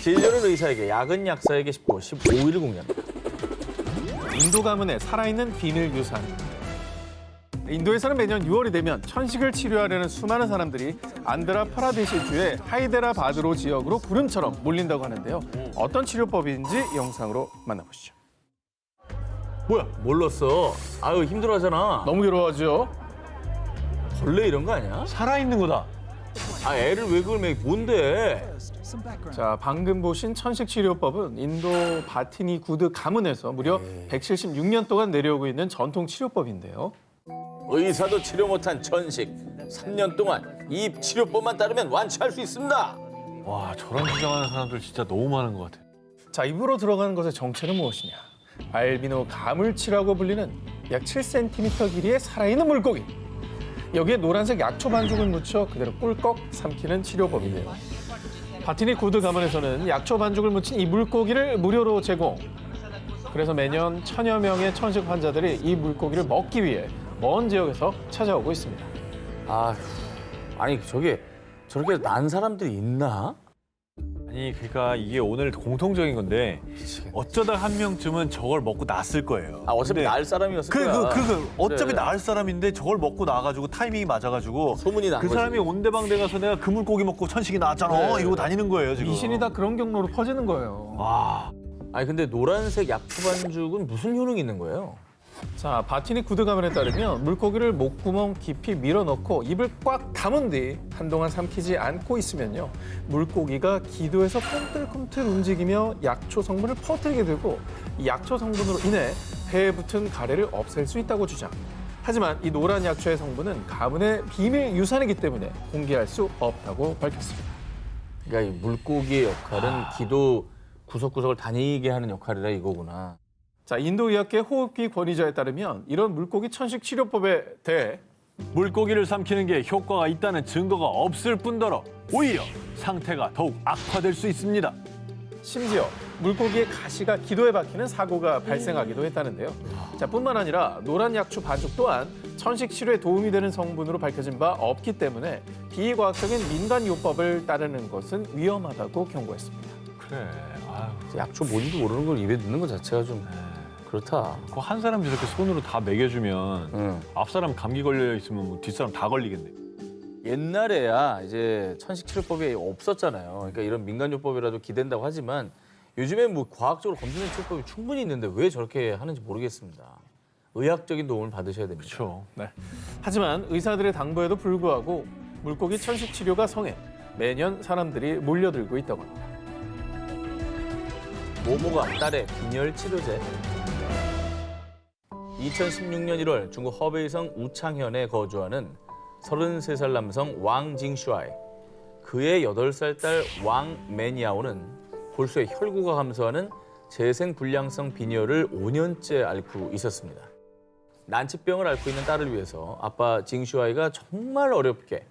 진료는 의사에게, 약은 약사에게 쉽고 15일을 공개합니다. 인도 가문의 살아있는 비밀 유산. 인도에서는 매년 6월이 되면 천식을 치료하려는 수많은 사람들이 안드라 파라데시주의 하이데라바드로 지역으로 구름처럼 몰린다고 하는데요. 어떤 치료법인지 영상으로 만나보시죠. 뭐야? 몰랐어. 아유, 힘들어하잖아. 너무 괴로워하죠? 벌레 이런 거 아니야? 살아있는 거다. 아, 애를 왜 그걸 먹이 뭔데? 자, 방금 보신 천식 치료법은 인도 바티니 구드 가문에서 무려 176년 동안 내려오고 있는 전통 치료법인데요. 의사도 치료 못한 천식. 3년 동안 이 치료법만 따르면 완치할 수 있습니다. 와, 저런 주장하는 사람들 진짜 너무 많은 것 같아. 자, 입으로 들어가는 것의 정체는 무엇이냐? 알비노 가물치라고 불리는 약 7cm 길이의 살아있는 물고기. 여기에 노란색 약초 반죽을 묻혀 그대로 꿀꺽 삼키는 치료법인데요. 바티니 구드 가문에서는 약초 반죽을 묻힌 이 물고기를 무료로 제공. 그래서 매년 천여 명의 천식 환자들이 이 물고기를 먹기 위해 먼 지역에서 찾아오고 있습니다. 아니 저렇게 난 사람들이 있나? 아니, 그러니까 이게 오늘 공통적인 건데 어쩌다 한 명쯤은 저걸 먹고 났을 거예요. 아, 어차피 근데 날 사람이었을 거야. 어차피 그래. 나을 사람인데 저걸 먹고 나가지고 타이밍이 맞아가지고 소문이 난 그 거지. 사람이 온데방데 가서 내가 그 물고기 먹고 천식이 나왔잖아. 그래. 이러고 다니는 거예요, 지금. 미신이 다 그런 경로로 퍼지는 거예요. 와, 아니 근데 노란색 약초 반죽은 무슨 효능이 있는 거예요? 자, 바티니 구드 가문에 따르면 물고기를 목구멍 깊이 밀어넣고 입을 꽉 담은 뒤 한동안 삼키지 않고 있으면요. 물고기가 기도에서 꿈틀꿈틀 움직이며 약초 성분을 퍼뜨리게 되고 이 약초 성분으로 인해 배에 붙은 가래를 없앨 수 있다고 주장. 하지만 이 노란 약초의 성분은 가문의 비밀 유산이기 때문에 공개할 수 없다고 밝혔습니다. 그러니까 이 물고기의 역할은 기도 구석구석을 다니게 하는 역할이라 이거구나. 자, 인도의학계 호흡기 권위자에 따르면 이런 물고기 천식 치료법에 대해 물고기를 삼키는 게 효과가 있다는 증거가 없을 뿐더러 오히려 상태가 더욱 악화될 수 있습니다. 심지어 물고기의 가시가 기도에 박히는 사고가 발생하기도 했다는데요. 자, 뿐만 아니라 노란 약초 반죽 또한 천식 치료에 도움이 되는 성분으로 밝혀진 바 없기 때문에 비과학적인 민간요법을 따르는 것은 위험하다고 경고했습니다. 그래, 아유. 약초 뭔지 모르는 걸 입에 넣는 것 자체가 좀 그렇다. 그 한 사람 저렇게 손으로 다 먹여주면 응. 앞 사람 감기 걸려 있으면 뭐 뒷사람 다 걸리겠네. 옛날에야 이제 천식 치료법이 없었잖아요. 그러니까 이런 민간요법이라도 기댄다고 하지만 요즘엔 뭐 과학적으로 검증된 치료법이 충분히 있는데 왜 저렇게 하는지 모르겠습니다. 의학적인 도움을 받으셔야 됩니다. 그렇죠. 네. 하지만 의사들의 당부에도 불구하고 물고기 천식 치료가 성해 매년 사람들이 몰려들고 있다고 합니다. 모모가 딸의 빈혈 치료제. 2016년 1월 중국 허베이성 우창현에 거주하는 33살 남성 왕 징슈아이. 그의 8살 딸 왕 매니아오는 골수의 혈구가 감소하는 재생불량성 빈혈을 5년째 앓고 있었습니다. 난치병을 앓고 있는 딸을 위해서 아빠 징슈아이가 정말 어렵게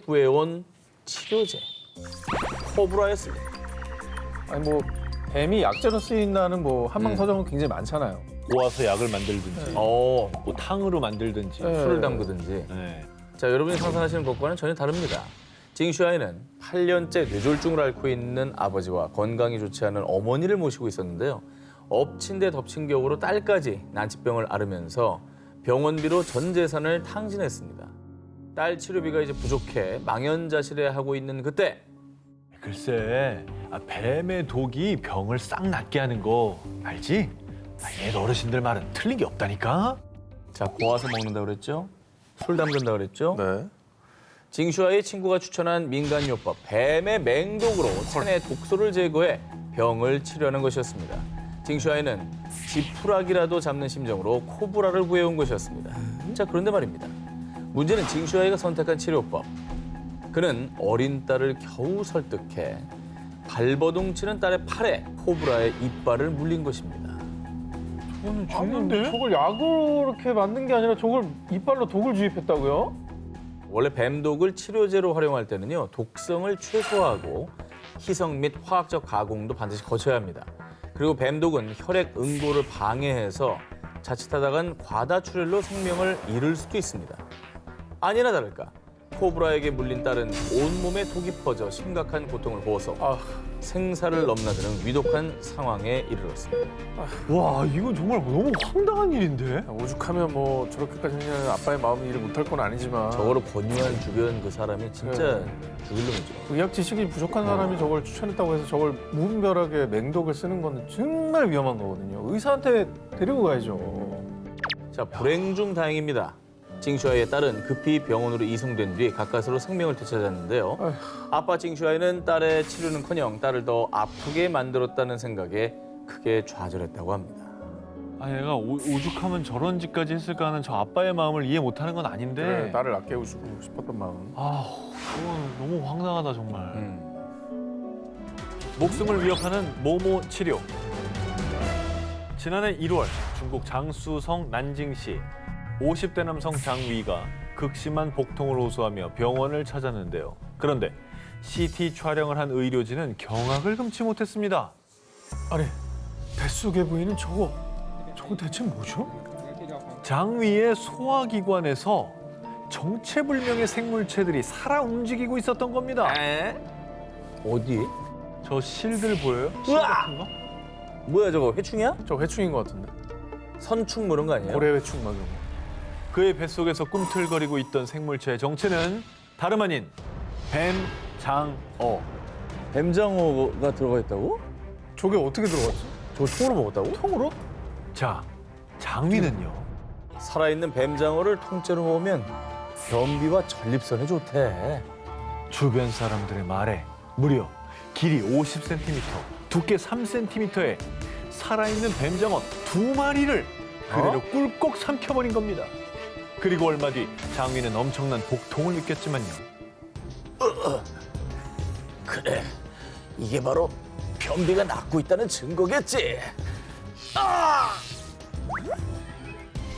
구해온 치료제. 코브라였습니다. 아니 뭐 뱀이 약재로 쓰인다는 뭐 한방 서적은 굉장히 많잖아요. 모아서 약을 만들든지 어, 뭐 탕으로 만들든지. 네. 술을 담그든지. 네. 자, 여러분이 상상하시는 것과는 전혀 다릅니다. 징슈아이는 8년째 뇌졸중을 앓고 있는 아버지와 건강이 좋지 않은 어머니를 모시고 있었는데요. 엎친 데 덮친 격으로 딸까지 난치병을 앓으면서 병원비로 전 재산을 탕진했습니다. 딸 치료비가 이제 부족해 망연자실해하고 있는 그때 글쎄, 뱀의 독이 병을 싹 낫게 하는 거 알지? 옛 어르신들 말은 틀린 게 없다니까? 자, 고아서 먹는다고 그랬죠? 술 담근다고 그랬죠? 네. 징슈아의 친구가 추천한 민간요법 뱀의 맹독으로 체내 독소를 제거해 병을 치료하는 것이었습니다. 징슈아이는 지푸라기라도 잡는 심정으로 코브라를 구해온 것이었습니다. 자, 그런데 말입니다. 문제는 징슈아이가 선택한 치료법. 그는 어린 딸을 겨우 설득해 발버둥 치는 딸의 팔에 코브라의 이빨을 물린 것입니다. 아니, 저걸 약으로 이렇게 만든 게 아니라 저걸 이빨로 독을 주입했다고요? 원래 뱀독을 치료제로 활용할 때는요, 독성을 최소화하고 희석 및 화학적 가공도 반드시 거쳐야 합니다. 그리고 뱀독은 혈액 응고를 방해해서 자칫하다간 과다 출혈로 생명을 잃을 수도 있습니다. 아니나 다를까 코브라에게 물린 딸은 온몸에 독이 퍼져 심각한 고통을 호소. 아, 생사를 넘나드는 위독한 상황에 이르렀습니다. 와, 이건 정말 너무 황당한 일인데? 오죽하면 뭐 저렇게까지는 아빠의 마음이 일을 못할 건 아니지만 저거를 권유한 주변 그 사람이 진짜 죽일 놈이죠. 의학 지식이 부족한 사람이 저걸 추천했다고 해서 저걸 무분별하게 맹독을 쓰는 건 정말 위험한 거거든요. 의사한테 데리고 가야죠. 자, 불행 중 다행입니다. 징슈아이의 딸은 급히 병원으로 이송된 뒤 가까스로 생명을 되찾았는데요. 아휴. 아빠 징슈아이는 딸의 치료는커녕 딸을 더 아프게 만들었다는 생각에 크게 좌절했다고 합니다. 아, 얘가 오죽하면 저런 짓까지 했을까 하는 저 아빠의 마음을 이해 못하는 건 아닌데. 그래, 딸을 아껴주고 싶었던 마음. 아, 그건 너무 황당하다 정말. 목숨을 위협하는 모모 치료. 지난해 1월 중국 장쑤성 난징시 50대 남성 장위가 극심한 복통을 호소하며 병원을 찾았는데요. 그런데 CT 촬영을 한 의료진은 경악을 금치 못했습니다. 아니, 뱃속에 보이는 저거 대체 뭐죠? 장위의 소화기관에서 정체불명의 생물체들이 살아 움직이고 있었던 겁니다. 어디? 저 실들 보여요? 실 우와! 같은 거? 뭐야 저거 회충이야? 저 회충인 것 같은데. 선충 뭐 이런 거 아니에요? 고래 회충 막 이런 거. 그의 뱃속에서 꿈틀거리고 있던 생물체의 정체는 다름 아닌 뱀장어. 뱀장어가 들어가 있다고? 저게 어떻게 들어갔지? 저거 통으로 먹었다고? 통으로? 자, 장위는요. 살아있는 뱀장어를 통째로 먹으면 변비와 전립선에 좋대. 주변 사람들의 말에 무려 길이 50cm, 두께 3cm의 살아있는 뱀장어 2마리를 그대로 꿀꺽 삼켜버린 겁니다. 그리고 얼마 뒤 장위는 엄청난 복통을 느꼈지만요. 그래, 이게 바로 변비가 낫고 있다는 증거겠지.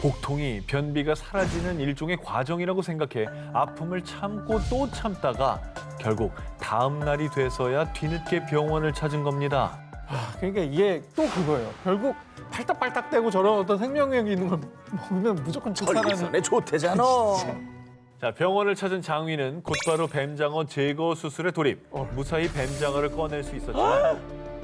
복통이 변비가 사라지는 일종의 과정이라고 생각해 아픔을 참고 또 참다가 결국 다음 날이 돼서야 뒤늦게 병원을 찾은 겁니다. 그러니까 이게 또 그거예요. 결국 팔딱팔딱대고 저런 어떤 생명력이 있는 걸 먹으면 무조건 좋다는. 전립선에 좋대잖아. 자, 병원을 찾은 장위는 곧바로 뱀장어 제거 수술에 돌입. 무사히 뱀장어를 꺼낼 수 있었지만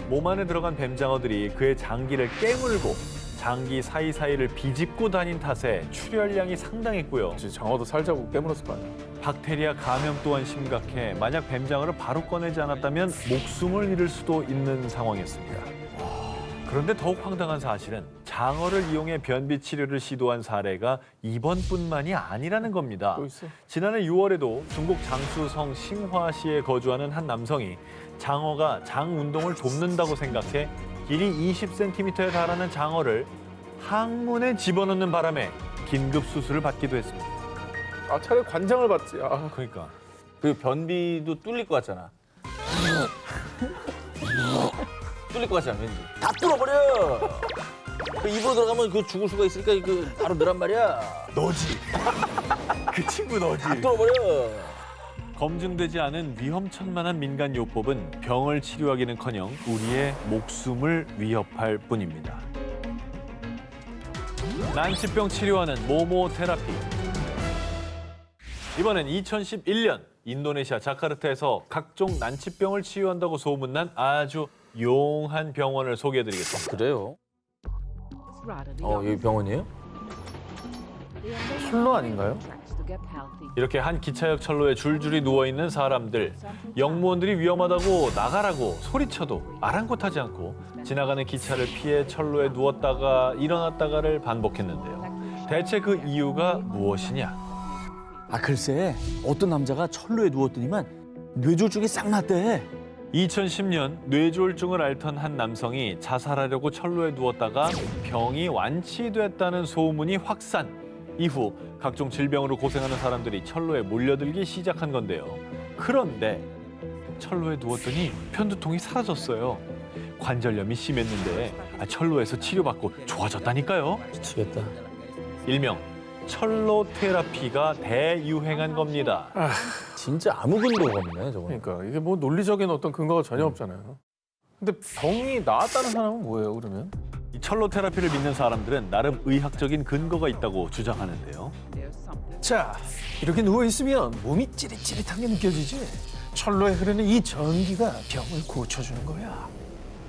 몸 안에 들어간 뱀장어들이 그의 장기를 깨물고 장기 사이사이를 비집고 다닌 탓에 출혈량이 상당했고요. 그치, 장어도 살자고 깨물었을 거 아니야. 박테리아 감염 또한 심각해 만약 뱀장어를 바로 꺼내지 않았다면 목숨을 잃을 수도 있는 상황이었습니다. 그런데 더욱 황당한 사실은 장어를 이용해 변비 치료를 시도한 사례가 이번뿐만이 아니라는 겁니다. 또 있어? 지난해 6월에도 중국 장쑤성 싱화시에 거주하는 한 남성이 장어가 장 운동을 돕는다고 생각해 길이 20cm에 달하는 장어를 항문에 집어넣는 바람에 긴급 수술을 받기도 했습니다. 아, 차라리 관장을 받지. 아. 그러니까 그 변비도 뚫릴 것 같잖아. 뚫릴 것 같잖아, 왠지. 다 뚫어버려. 그 입으로 들어가면 그 죽을 수가 있으니까 그 바로 넣란 말이야. 너지. 그 친구 너지. 다 뚫어버려. 검증되지 않은 위험천만한 민간요법은 병을 치료하기는커녕 우리의 목숨을 위협할 뿐입니다. 난치병 치료하는 모모 테라피. 이번엔 2011년 인도네시아 자카르타에서 각종 난치병을 치유한다고 소문난 아주 용한 병원을 소개해드리겠습니다. 그래요? 여기 병원이에요? 철로 아닌가요? 이렇게 한 기차역 철로에 줄줄이 누워있는 사람들. 영무원들이 위험하다고 나가라고 소리쳐도 아랑곳하지 않고 지나가는 기차를 피해 철로에 누웠다가 일어났다가를 반복했는데요. 대체 그 이유가 무엇이냐? 글쎄, 어떤 남자가 철로에 누웠더니만 뇌졸중이 싹 났대. 2010년 뇌졸중을 앓던 한 남성이 자살하려고 철로에 누웠다가 병이 완치됐다는 소문이 확산. 이후 각종 질병으로 고생하는 사람들이 철로에 몰려들기 시작한 건데요. 그런데 철로에 누웠더니 편두통이 사라졌어요. 관절염이 심했는데 철로에서 치료받고 좋아졌다니까요. 미치겠다. 일명 철로 테라피가 대유행한 겁니다. 진짜 아무 근거가 없네, 저거. 그러니까 이게 뭐 논리적인 어떤 근거가 전혀 없잖아요. 근데 병이 나았다는 사람은 뭐예요, 그러면? 이 철로 테라피를 믿는 사람들은 나름 의학적인 근거가 있다고 주장하는데요. 자, 이렇게 누워있으면 몸이 찌릿찌릿한 게 느껴지지? 철로에 흐르는 이 전기가 병을 고쳐주는 거야.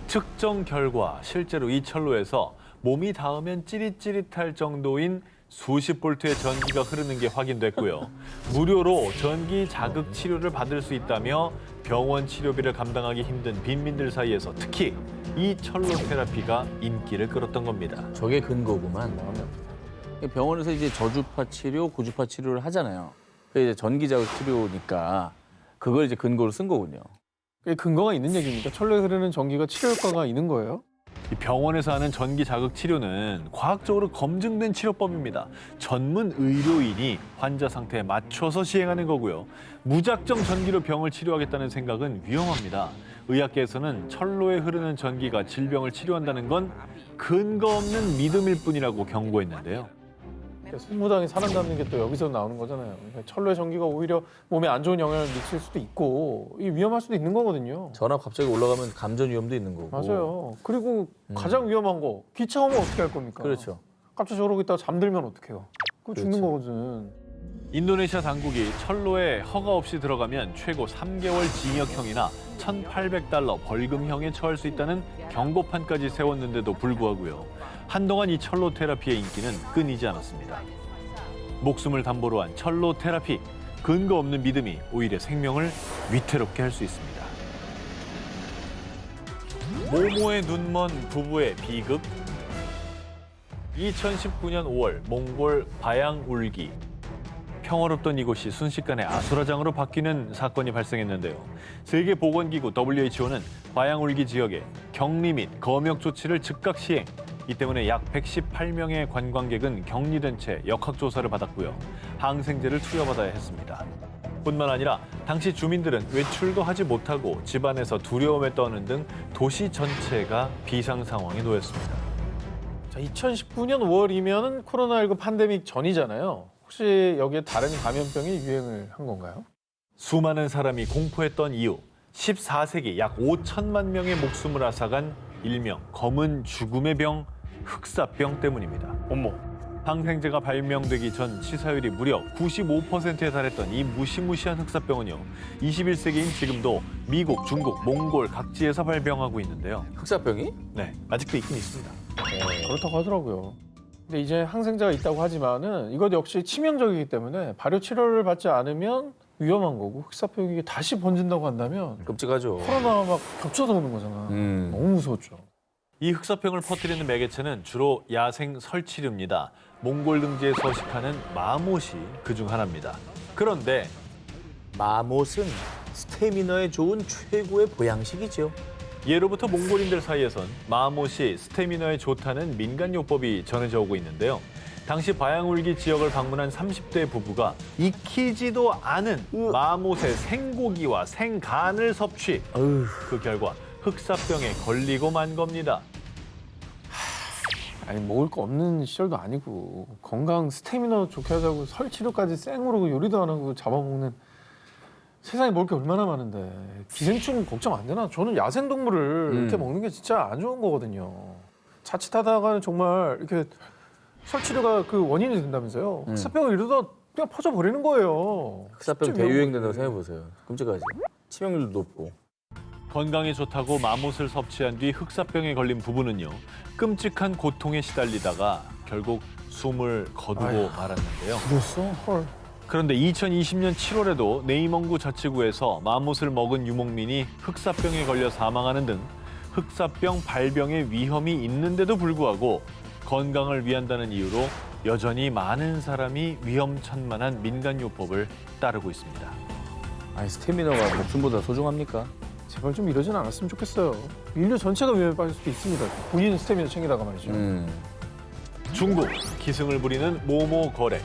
측정 결과 실제로 이 철로에서 몸이 닿으면 찌릿찌릿할 정도인 수십 볼트의 전기가 흐르는 게 확인됐고요. 무료로 전기 자극 치료를 받을 수 있다며 병원 치료비를 감당하기 힘든 빈민들 사이에서 특히 이 철로 테라피가 인기를 끌었던 겁니다. 저게 근거구만. 병원에서 이제 저주파 치료, 고주파 치료를 하잖아요. 그게 이제 전기 자극 치료니까 그걸 이제 근거로 쓴 거군요. 그게 근거가 있는 얘기입니까? 철로에 흐르는 전기가 치료 효과가 있는 거예요? 이 병원에서 하는 전기 자극 치료는 과학적으로 검증된 치료법입니다. 전문 의료인이 환자 상태에 맞춰서 시행하는 거고요. 무작정 전기로 병을 치료하겠다는 생각은 위험합니다. 의학계에서는 철로에 흐르는 전기가 질병을 치료한다는 건 근거 없는 믿음일 뿐이라고 경고했는데요. 손무당이 사람 잡는 게 또 여기서 나오는 거잖아요. 그러니까 철로의 전기가 오히려 몸에 안 좋은 영향을 미칠 수도 있고 위험할 수도 있는 거거든요. 전압 갑자기 올라가면 감전 위험도 있는 거고. 맞아요. 그리고 가장 위험한 거 기차 오면 어떻게 할 겁니까? 그렇죠. 갑자기 저러고 있다가 잠들면 어떡해요? 그거 죽는 거거든. 인도네시아 당국이 철로에 허가 없이 들어가면 최고 3개월 징역형이나 1,800달러 벌금형에 처할 수 있다는 경고판까지 세웠는데도 불구하고요. 한동안 이 철로 테라피의 인기는 끊이지 않았습니다. 목숨을 담보로 한 철로 테라피, 근거 없는 믿음이 오히려 생명을 위태롭게 할 수 있습니다. 모모의 눈먼 부부의 비극. 2019년 5월 몽골 바양울기. 평화롭던 이곳이 순식간에 아수라장으로 바뀌는 사건이 발생했는데요. 세계보건기구 WHO는 바양울기 지역에 격리 및 검역 조치를 즉각 시행. 이 때문에 약 118명의 관광객은 격리된 채 역학조사를 받았고요. 항생제를 투여받아야 했습니다. 뿐만 아니라 당시 주민들은 외출도 하지 못하고 집안에서 두려움에 떠는 등 도시 전체가 비상 상황에 놓였습니다. 자, 2019년 5월이면 코로나19 팬데믹 전이잖아요. 혹시 여기에 다른 감염병이 유행을 한 건가요? 수많은 사람이 공포했던 이유, 14세기 약 5천만 명의 목숨을 앗아간 일명 검은 죽음의 병, 흑사병 때문입니다. 어머. 항생제가 발명되기 전 치사율이 무려 95%에 달했던 이 무시무시한 흑사병은요. 21세기인 지금도 미국, 중국, 몽골 각지에서 발병하고 있는데요. 흑사병이? 네, 아직도 있긴 있습니다. 그렇다고 하더라고요. 근데 이제 항생제가 있다고 하지만은 이것 역시 치명적이기 때문에 발효 치료를 받지 않으면 위험한 거고 흑사병이 다시 번진다고 한다면 끔찍하죠. 코로나와 막 겹쳐서 오는 거잖아. 너무 무서웠죠. 이 흑사병을 퍼뜨리는 매개체는 주로 야생 설치류입니다. 몽골 등지에 서식하는 마못이 그중 하나입니다. 그런데 마못은 스태미너에 좋은 최고의 보양식이죠. 예로부터 몽골인들 사이에선 마못이 스태미너에 좋다는 민간요법이 전해져 오고 있는데요. 당시 바양울기 지역을 방문한 30대 부부가 익히지도 않은 마못의 생고기와 생간을 섭취. 그 결과 흑사병에 걸리고 만 겁니다. 아니 먹을 거 없는 시절도 아니고 건강 스태미너 좋게 하자고 설치료까지 생으로 요리도 안 하고 잡아먹는 세상에 먹을 게 얼마나 많은데 기생충 걱정 안 되나? 저는 야생동물을 이렇게 먹는 게 진짜 안 좋은 거거든요. 자칫하다가 정말 이렇게 설치료가 그 원인이 된다면서요. 흑사병을 이러다 그냥 퍼져버리는 거예요. 흑사병 대유행된다고 생각해보세요. 끔찍하지. 치명률도 높고. 건강에 좋다고 마못을 섭취한 뒤 흑사병에 걸린 부부는요. 끔찍한 고통에 시달리다가 결국 숨을 거두고 말았는데요. 그랬어? 헐. 그런데 2020년 7월에도 네이멍구 자치구에서 마못을 먹은 유목민이 흑사병에 걸려 사망하는 등 흑사병 발병의 위험이 있는데도 불구하고 건강을 위한다는 이유로 여전히 많은 사람이 위험천만한 민간요법을 따르고 있습니다. 아니 스태미너가 목숨보다 소중합니까? 제발 좀 이러진 않았으면 좋겠어요. 인류 전체가 위험에 빠질 수도 있습니다. 본인 스태미너 챙기다가 말이죠. 중국, 기승을 부리는 모모 거래.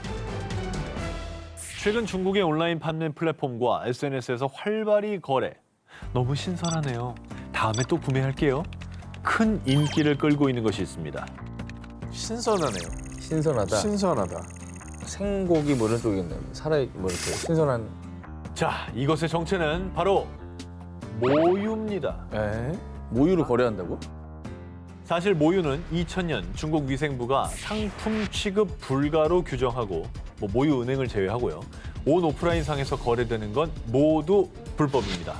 최근 중국의 온라인 판매 플랫폼과 SNS에서 활발히 거래. 너무 신선하네요. 다음에 또 구매할게요. 큰 인기를 끌고 있는 것이 있습니다. 신선하네요. 신선하다. 신선하다. 생고기 뭐 이런 쪽이겠네. 살아 뭐 이렇게 신선한. 자, 이것의 정체는 바로 모유입니다. 에? 모유를 거래한다고? 사실 모유는 2000년 중국 위생부가 상품 취급 불가로 규정하고 뭐 모유 은행을 제외하고요. 온 오프라인 상에서 거래되는 건 모두 불법입니다.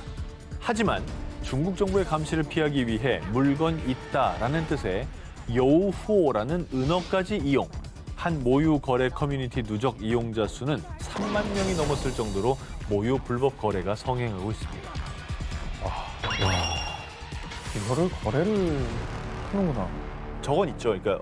하지만 중국 정부의 감시를 피하기 위해 물건 있다라는 뜻의 여우호라는 은어까지 이용. 한 모유 거래 커뮤니티 누적 이용자 수는 3만 명이 넘었을 정도로 모유 불법 거래가 성행하고 있습니다. 이거를 거래를 하는구나. 저건 있죠. 그러니까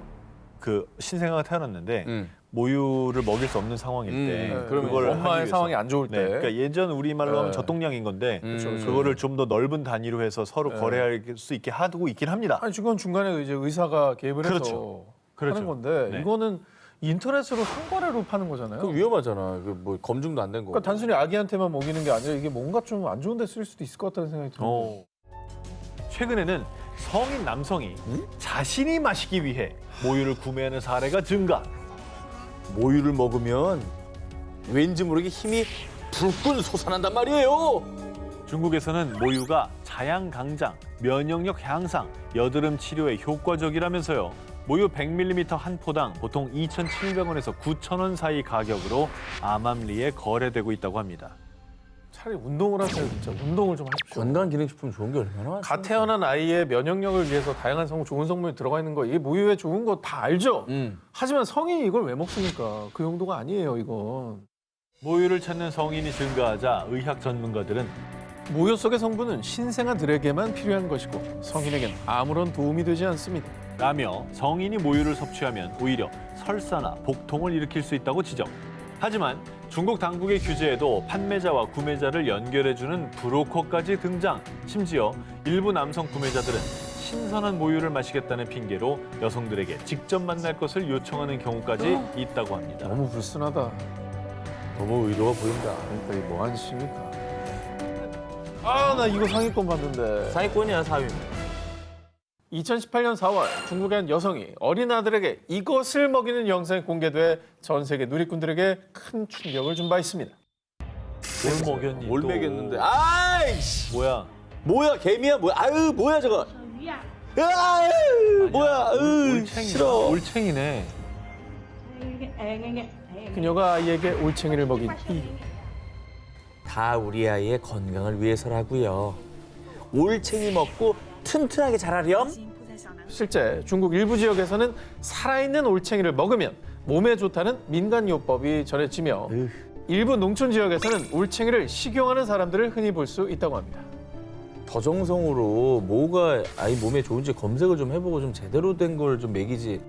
그 신생아가 태어났는데 모유를 먹일 수 없는 상황일 때 그러면 그걸 하기 엄마의 위해서. 상황이 안 좋을 때. 네, 그러니까 예전 우리말로 하면 네. 젖동량인 건데 그거를 좀 더 넓은 단위로 해서 서로 거래할 수 있게 하고 있긴 합니다. 아니 지금 중간에 이제 의사가 개입을 해서 그렇죠. 그렇죠. 하는 건데 네. 이거는 인터넷으로 상거래로 파는 거잖아요. 그 위험하잖아. 그 뭐 검증도 안 된 거고. 그러니까 단순히 아기한테만 먹이는 게 아니라 이게 뭔가 좀 안 좋은 데 쓸 수도 있을 것 같다는 생각이 들어요. 최근에는 성인 남성이 자신이 마시기 위해 모유를 구매하는 사례가 증가. 모유를 먹으면 왠지 모르게 힘이 불끈 솟아난단 말이에요. 중국에서는 모유가 자양강장, 면역력 향상, 여드름 치료에 효과적이라면서요. 모유 100ml 한 포당 보통 2,700원에서 9,000원 사이 가격으로 암암리에 거래되고 있다고 합니다. 차라리 운동을 하세요, 진짜. 운동을 좀 하십시오. 건강기능식품 좋은 게 얼마나 많습니까? 갓 태어난 아이의 면역력을 위해서 다양한 좋은 성분이 들어가 있는 거, 이게 모유에 좋은 거 다 알죠? 하지만 성인이 이걸 왜 먹습니까? 그 용도가 아니에요, 이건. 모유를 찾는 성인이 증가하자 의학 전문가들은 모유 속의 성분은 신생아들에게만 필요한 것이고 성인에겐 아무런 도움이 되지 않습니다. 라며 성인이 모유를 섭취하면 오히려 설사나 복통을 일으킬 수 있다고 지적. 하지만 중국 당국의 규제에도 판매자와 구매자를 연결해주는 브로커까지 등장. 심지어 일부 남성 구매자들은 신선한 모유를 마시겠다는 핑계로 여성들에게 직접 만날 것을 요청하는 경우까지 있다고 합니다. 너무 불순하다. 너무 의도가 보인다. 그러니까 이게 뭐 하는 짓입니까? 아, 나 이거 상위권 봤는데. 상위권이야, 4위입니다. 2018년 4월 중국의 한 여성이 어린 아들에게 이것을 먹이는 영상이 공개돼 전 세계 누리꾼들에게 큰 충격을 준 바 있습니다. 뭘 먹였니? 뭘 또. 먹였는데? 아이씨! 뭐야? 뭐야, 개미야? 뭐야? 아유, 뭐야, 저거? 아유, 뭐야? 아유, 올챙이다. 싫어. 올챙이네. 그녀가 아이에게 올챙이를 먹인 이유. 다 우리 아이의 건강을 위해서라고요. 올챙이 먹고 튼튼하게 자라렴? 실제 중국 일부 지역에서는 살아있는 올챙이를 먹으면 몸에 좋다는 민간요법이 전해지며 일부 농촌 지역에서는 올챙이를 식용하는 사람들을 흔히 볼 수 있다고 합니다. 더 정성으로 뭐가 아이 몸에 좋은지 검색을 좀 해보고 좀 제대로 된 걸 좀 먹이지.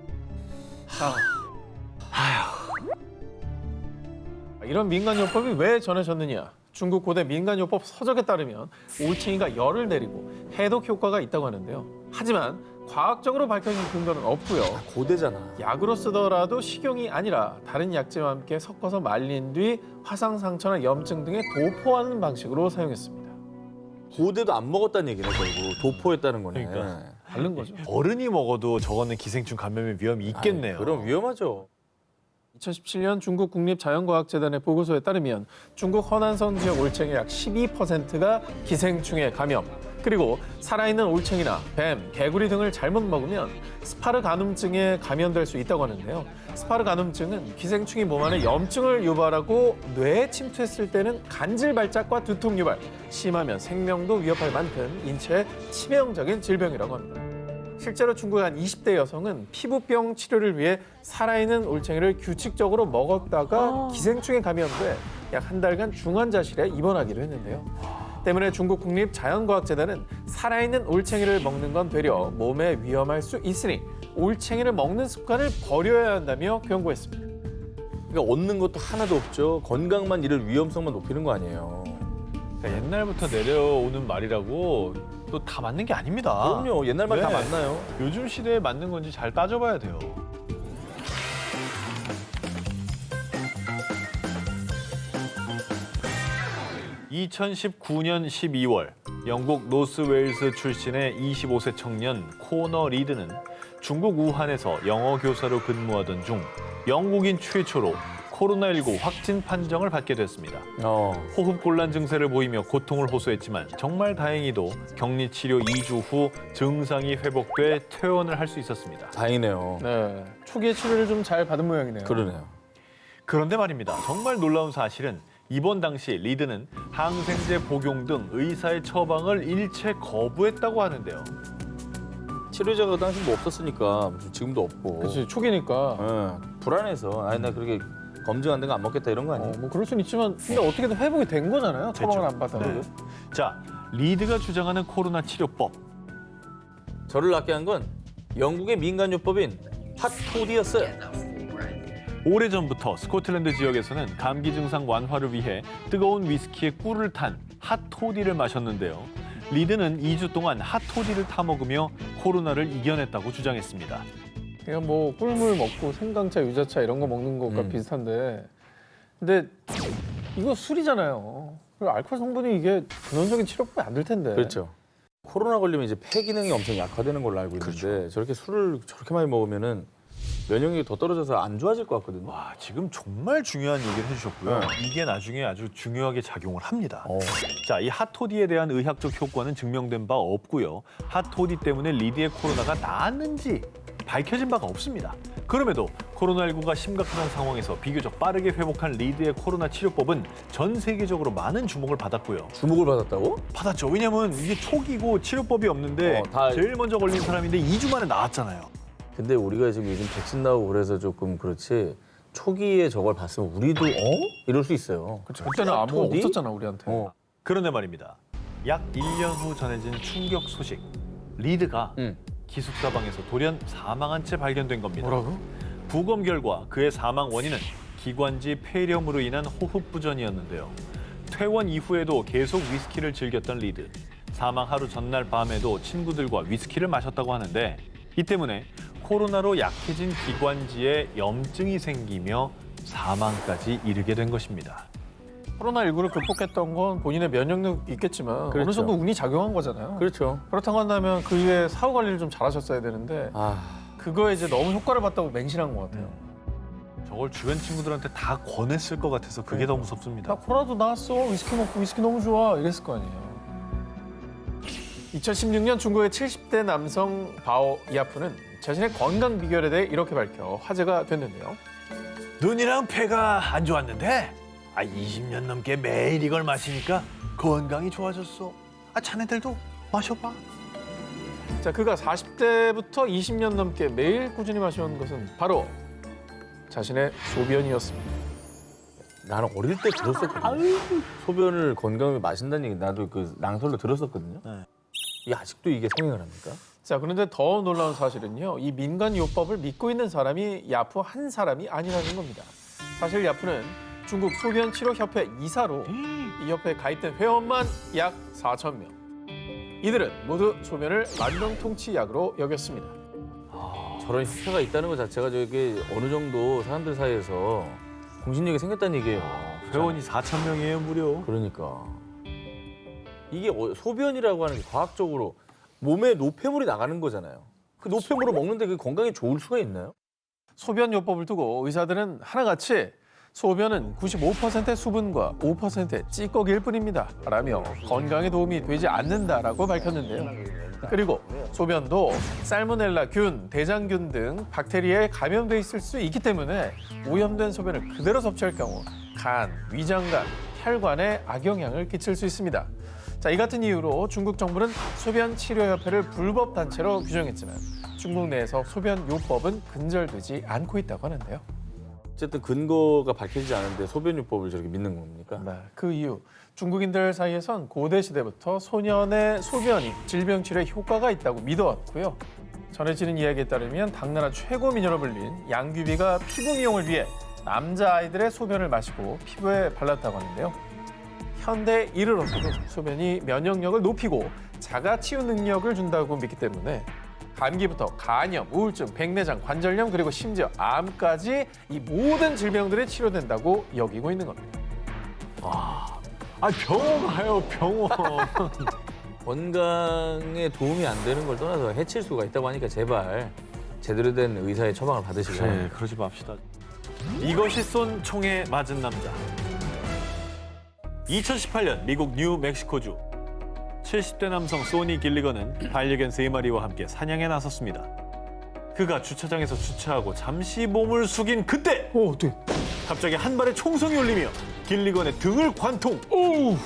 이런 민간요법이 왜 전해졌느냐? 중국 고대 민간요법 서적에 따르면 올챙이가 열을 내리고 해독 효과가 있다고 하는데요. 하지만 과학적으로 밝혀진 근거는 없고요. 고대잖아. 약으로 쓰더라도 식용이 아니라 다른 약재와 함께 섞어서 말린 뒤 화상 상처나 염증 등에 도포하는 방식으로 사용했습니다. 고대도 안 먹었다는 얘기네, 결국. 도포했다는 거네. 그러니까. 다른 거죠. 어른이 먹어도 저거는 기생충 감염의 위험이 있겠네요. 그럼 위험하죠. 2017년 중국 국립자연과학재단의 보고서에 따르면 중국 허난성 지역 올챙이 약 12%가 기생충에 감염, 그리고 살아있는 올챙이나 뱀, 개구리 등을 잘못 먹으면 스파르가눔증에 감염될 수 있다고 하는데요. 스파르가눔증은 기생충이 몸 안에 염증을 유발하고 뇌에 침투했을 때는 간질 발작과 두통 유발, 심하면 생명도 위협할 만큼 인체에 치명적인 질병이라고 합니다. 실제로 중국의 한 20대 여성은 피부병 치료를 위해 살아있는 올챙이를 규칙적으로 먹었다가 기생충에 감염돼 약 한 달간 중환자실에 입원하기도 했는데요. 때문에 중국 국립자연과학재단은 살아있는 올챙이를 먹는 건 되려 몸에 위험할 수 있으니 올챙이를 먹는 습관을 버려야 한다며 경고했습니다. 그러니까 얻는 것도 하나도 없죠. 건강만 잃을 위험성만 높이는 거 아니에요. 그러니까 옛날부터 내려오는 말이라고 또 다 맞는 게 아닙니다. 그럼요. 옛날 말 다 네. 맞나요? 요즘 시대에 맞는 건지 잘 따져봐야 돼요. (2019년 12월) 영국 노스웨일스 출신의 25세 청년 코너 리드는 중국 우한에서 영어 교사로 근무하던 중 영국인 최초로 코로나19 확진 판정을 받게 됐습니다. 호흡곤란 증세를 보이며 고통을 호소했지만 정말 다행히도 격리 치료 2주 후 증상이 회복돼 퇴원을 할 수 있었습니다. 다행이네요. 네, 초기에 치료를 좀 잘 받은 모양이네요. 그러네요. 그런데 말입니다. 정말 놀라운 사실은 입원 당시 리드는 항생제 복용 등 의사의 처방을 일체 거부했다고 하는데요. 치료제가 그 당시 뭐 없었으니까 지금도 없고. 그렇지 초기니까. 불안해서 아니 나 그렇게 검증 안 된 거 안 먹겠다 이런 거 아니에요? 뭐 그럴 수는 있지만 근데 어떻게든 회복이 된 거잖아요. 처방을 안 받아도. 네. 자, 리드가 주장하는 코로나 치료법. 저를 낫게 한 건 영국의 민간요법인 핫토디였어요. 오래전부터 스코틀랜드 지역에서는 감기 증상 완화를 위해 뜨거운 위스키에 꿀을 탄 핫토디를 마셨는데요. 리드는 2주 동안 핫토디를 타먹으며 코로나를 이겨냈다고 주장했습니다. 그냥 뭐 꿀물 먹고 생강차, 유자차 이런 거 먹는 것과 비슷한데 근데 이거 술이잖아요. 그리고 알코올 성분이 이게 근원적인 치료법이 안 될 텐데. 그렇죠. 코로나 걸리면 이제 폐 기능이 엄청 약화되는 걸로 알고 있는데 저렇게 술을 저렇게 많이 먹으면은 면역력이 더 떨어져서 안 좋아질 것 같거든요. 와, 지금 정말 중요한 얘기를 해주셨고요. 네. 이게 나중에 아주 중요하게 작용을 합니다. 자, 이 핫토디에 대한 의학적 효과는 증명된 바 없고요. 핫토디 때문에 리드의 코로나가 나았는지 밝혀진 바가 없습니다. 그럼에도 코로나19가 심각한 상황에서 비교적 빠르게 회복한 리드의 코로나 치료법은 전 세계적으로 많은 주목을 받았고요. 주목을 받았다고? 받았죠. 왜냐면 이게 초기고 치료법이 없는데 제일 먼저 걸린 사람인데 2주 만에 나았잖아요. 근데 우리가 지금 요즘 백신 나오고 그래서 조금 그렇지 초기에 저걸 봤으면 우리도 이럴 수 있어요. 그렇죠. 그때는 아무것도 핫토디? 없었잖아 우리한테. 그런데 말입니다. 약 1년 후 전해진 충격 소식. 리드가 기숙사방에서 돌연 사망한 채 발견된 겁니다. 뭐라고? 부검 결과 그의 사망 원인은 기관지 폐렴으로 인한 호흡 부전이었는데요. 퇴원 이후에도 계속 위스키를 즐겼던 리드. 사망 하루 전날 밤에도 친구들과 위스키를 마셨다고 하는데 이 때문에 코로나로 약해진 기관지에 염증이 생기며 사망까지 이르게 된 것입니다. 코로나19를 극복했던 건 본인의 면역력 있겠지만 어느 그렇죠. 정도 운이 작용한 거잖아요. 그렇죠. 그렇다고 한다면 그 이후에 사후 관리를 좀 잘하셨어야 되는데 그거에 이제 너무 효과를 봤다고 맹신한 것 같아요. 저걸 주변 친구들한테 다 권했을 것 같아서 그게 더 무섭습니다. 나 코로나도 나았어. 위스키 먹고 위스키 너무 좋아. 이랬을 거 아니에요. 2016년 중국의 70대 남성 바오 이아프는 자신의 건강 비결에 대해 이렇게 밝혀 화제가 됐는데요. 눈이랑 폐가 안 좋았는데 20년 넘게 매일 이걸 마시니까 건강이 좋아졌어. 자네들도 마셔봐. 자, 그가 40대부터 20년 넘게 매일 꾸준히 마셔온 것은 바로 자신의 소변이었습니다. 나는 어릴 때 들었었거든요. 소변을 건강하게 마신다는 얘기 나도 그 낭설로 들었었거든요. 이게 아직도 이게 성행을 합니까? 자, 그런데 더 놀라운 사실은요. 이 민간요법을 믿고 있는 사람이 야프 한 사람이 아니라는 겁니다. 사실 야프는 중국 소변치료협회 이사로 이 협회에 가입된 회원만 약 4,000명. 이들은 모두 소변을 만병통치약으로 여겼습니다. 저런 협회가 있다는 것 자체가 저게 어느 정도 사람들 사이에서 공신력이 생겼다는 얘기예요. 회원이 4,000명이에요, 무려. 그러니까 이게 소변이라고 하는 게 과학적으로 몸에 노폐물이 나가는 거잖아요. 그 노폐물을 먹는데 그 건강에 좋을 수가 있나요? 소변요법을 두고 의사들은 하나같이 소변은 95%의 수분과 5%의 찌꺼기일 뿐입니다. 라며 건강에 도움이 되지 않는다라고 밝혔는데요. 그리고 소변도 살모넬라균, 대장균 등 박테리아에 감염돼 있을 수 있기 때문에 오염된 소변을 그대로 섭취할 경우 간, 위장관, 혈관에 악영향을 끼칠 수 있습니다. 자, 이 같은 이유로 중국 정부는 소변치료협회를 불법 단체로 규정했지만 중국 내에서 소변요법은 근절되지 않고 있다고 하는데요. 어쨌든 근거가 밝혀지지 않은데 소변요법을 저렇게 믿는 겁니까? 네, 그 이유 중국인들 사이에선 고대 시대부터 소년의 소변이 질병 치료에 효과가 있다고 믿어왔고요. 전해지는 이야기에 따르면 당나라 최고 미녀로 불린 양귀비가 피부 미용을 위해 남자아이들의 소변을 마시고 피부에 발랐다고 하는데요. 현대에 이르러서도 소변이 면역력을 높이고 자가 치유 능력을 준다고 믿기 때문에 감기부터 간염, 우울증, 백내장, 관절염 그리고 심지어 암까지 이 모든 질병들이 치료된다고 여기고 있는 겁니다. 병원 가요, 병원. 건강에 도움이 안 되는 걸 떠나서 해칠 수가 있다고 하니까 제발 제대로 된 의사의 처방을 받으시고. 네, 그러지 맙시다. 이것이 쏜 총에 맞은 남자. 2018년 미국 뉴멕시코주 70대 남성 소니 길리건은 반려견 3마리와 함께 사냥에 나섰습니다. 그가 주차장에서 주차하고 잠시 몸을 숙인 그때 어떻게? 갑자기 한 발의 총성이 울리며 길리건의 등을 관통.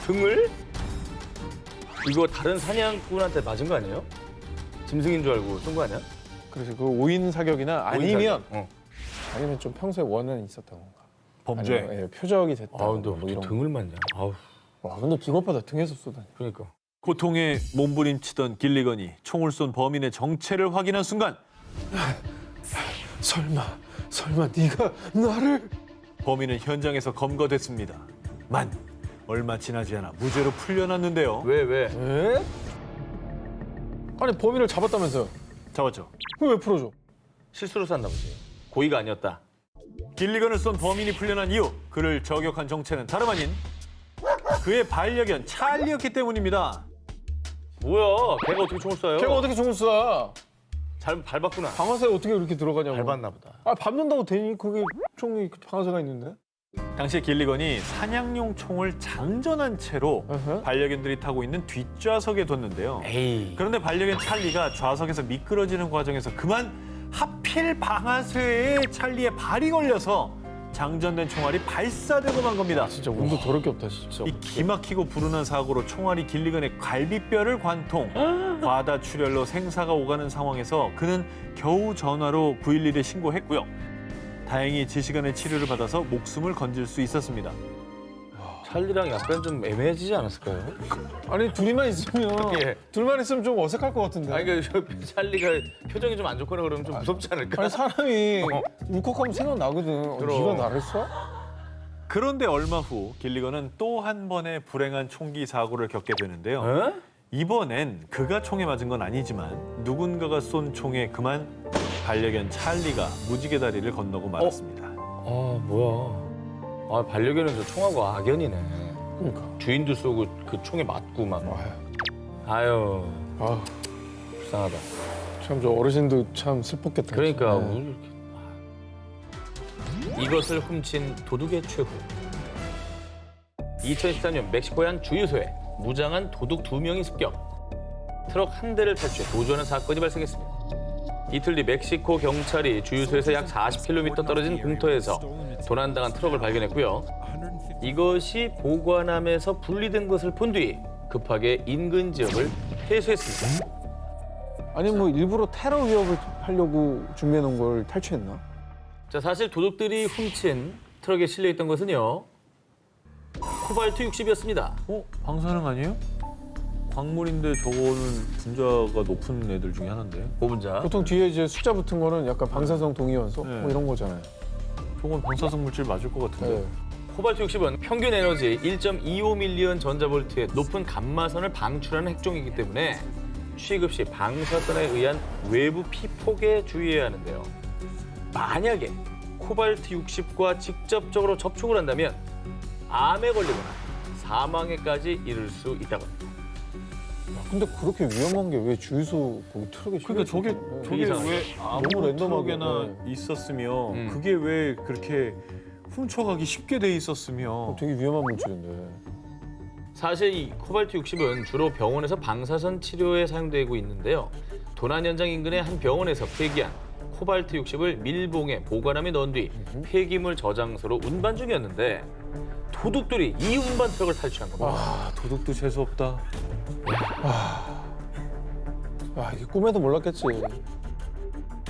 등을? 이거 다른 사냥꾼한테 맞은 거 아니에요? 짐승인 줄 알고 쏜 거 아니야? 그래서 그 오인 사격이나 아니면 어. 아니면 좀 평소에 원한이 있었던 건가? 범죄. 아니면, 예, 표적이 됐다. 아우, 너 뭐 이런 거. 등을 맞냐? 아우, 와, 근데 비겁하다. 등에서 쏘다니. 그러니까. 고통에 몸부림치던 길리건이 총을 쏜 범인의 정체를 확인한 순간 설마 네가 나를? 범인은 현장에서 검거됐습니다. 만 얼마 지나지 않아 무죄로 풀려났는데요. 왜? 에? 아니 범인을 잡았다면서요? 잡았죠. 그럼 왜 풀어줘? 실수로 쐈나 보지. 고의가 아니었다. 길리건을 쏜 범인이 풀려난 이유, 그를 저격한 정체는 다름 아닌 그의 반려견 찰리였기 때문입니다. 뭐야? 걔가 어떻게 총을 쏴요? 걔가 어떻게 총을 쏴? 잘 밟았구나. 방아쇠 어떻게 이렇게 들어가냐고. 밟았나 보다. 아 밟는다고 되니? 그게 총이 방아쇠가 있는데? 당시 길리건이 사냥용 총을 장전한 채로 어허. 반려견들이 타고 있는 뒷좌석에 뒀는데요. 에이. 그런데 반려견 찰리가 좌석에서 미끄러지는 과정에서 그만 하필 방아쇠에 찰리의 발이 걸려서 장전된 총알이 발사되고 만 겁니다. 진짜 운도 더럽게 없다 진짜. 이 기막히고 불운한 사고로 총알이 길리건의 갈비뼈를 관통, 과다 출혈로 생사가 오가는 상황에서 그는 겨우 전화로 911에 신고했고요. 다행히 제 시간에 치료를 받아서 목숨을 건질 수 있었습니다. 찰리랑 약간 좀 애매해지지 않았을까요? 아니 둘이만 있으면 예. 둘만 있으면 좀 어색할 것 같은데. 아니 그러니까 찰리가 표정이 좀 안 좋거나 그러면 좀 무섭지 않을까? 아니 사람이 울컥하면 생각나거든. 그럼. 네가 나를 쏴? 그런데 얼마 후 길리건은 또 한 번의 불행한 총기 사고를 겪게 되는데요. 에? 이번엔 그가 총에 맞은 건 아니지만 누군가가 쏜 총에 그만 반려견 찰리가 무지개 다리를 건너고 말았습니다. 아 뭐야? 아 반려견은 저 총하고 악연이네. 그러니까. 주인도 쏘고 그 총에 맞고 막. 아유 아, 불쌍하다. 참 저 어르신도 참 슬펐겠다. 그러니까 네. 뭐 이렇게. 이것을 훔친 도둑의 최후. 2014년 멕시코의 한 주유소에 무장한 도둑 2명이 습격. 트럭 한 대를 탈취해 도주하는 사건이 발생했습니다. 이틀 뒤 멕시코 경찰이 주유소에서 약 40km 떨어진 공터에서 도난당한 트럭을 발견했고요. 이것이 보관함에서 분리된 것을 본 뒤 급하게 인근 지역을 회수했습니다. 아니 뭐 일부러 테러 위협을 하려고 준비해 놓은 걸 탈취했나? 자, 사실 도둑들이 훔친 트럭에 실려있던 것은요. 코발트 60이었습니다. 방사능 아니에요? 광물인데 저거는 분자가 높은 애들 중에 하나인데. 보분자. 보통 뒤에 이제 숫자 붙은 거는 약간 방사성 동위원소 네. 뭐 이런 거잖아요. 저건 방사성 물질 맞을 것 같은데. 네. 코발트 60은 평균 에너지 1.25밀리언 전자볼트의 높은 감마선을 방출하는 핵종이기 때문에 취급 시 방사선에 의한 외부 피폭에 주의해야 하는데요. 만약에 코발트 60과 직접적으로 접촉을 한다면 암에 걸리거나 사망에까지 이를 수 있다고 합니다. 근데 그렇게 위험한 게 왜 주유소 거기 트럭에 실려? 그러니까 저게 이상하죠. 왜 아무 랜덤하게, 트럭에나 네. 있었으면 그게 왜 그렇게 훔쳐가기 쉽게 돼 있었으면 되게 위험한 물질인데. 사실 이 코발트 60은 주로 병원에서 방사선 치료에 사용되고 있는데요. 도난 현장 인근의 한 병원에서 폐기한 코발트 60을 밀봉해 보관함에 넣은 뒤 폐기물 저장소로 운반 중이었는데 도둑들이 이 운반 트럭을 탈취한 겁니다. 아 도둑도 재수 없다. 아 이게 꿈에도 몰랐겠지.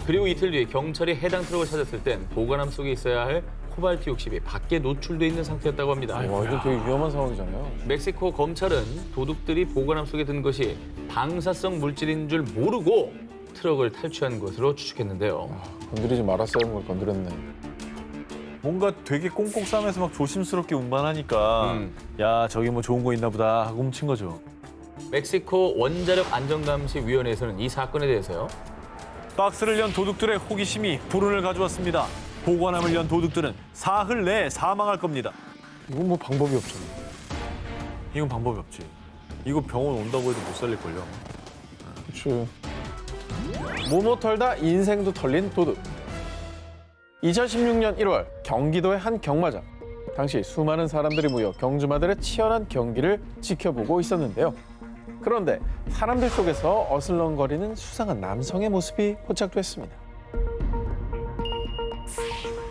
그리고 이틀 뒤에 경찰이 해당 트럭을 찾았을 땐 보관함 속에 있어야 할 코발트 60이 밖에 노출돼 있는 상태였다고 합니다. 와 이거 되게 위험한 상황이잖아요. 멕시코 검찰은 도둑들이 보관함 속에 든 것이 방사성 물질인 줄 모르고 트럭을 탈취한 것으로 추측했는데요. 건드리지 말았어야 하는 걸 건드렸네. 뭔가 되게 꽁꽁 싸매서 막 조심스럽게 운반하니까 야 저기 뭐 좋은 거 있나 보다 하고 훔친 거죠. 멕시코 원자력 안전감시위원회에서는 이 사건에 대해서요. 박스를 연 도둑들의 호기심이 불운을 가져왔습니다. 보관함을 연 도둑들은 사흘 내에 사망할 겁니다. 이건 뭐 방법이 없잖아. 이건 방법이 없지. 이거 병원 온다고 해도 못 살릴걸요. 그렇지. 모모 털다 인생도 털린 도둑. 2016년 1월 경기도의 한 경마장. 당시 수많은 사람들이 모여 경주마들의 치열한 경기를 지켜보고 있었는데요. 그런데 사람들 속에서 어슬렁거리는 수상한 남성의 모습이 포착됐습니다.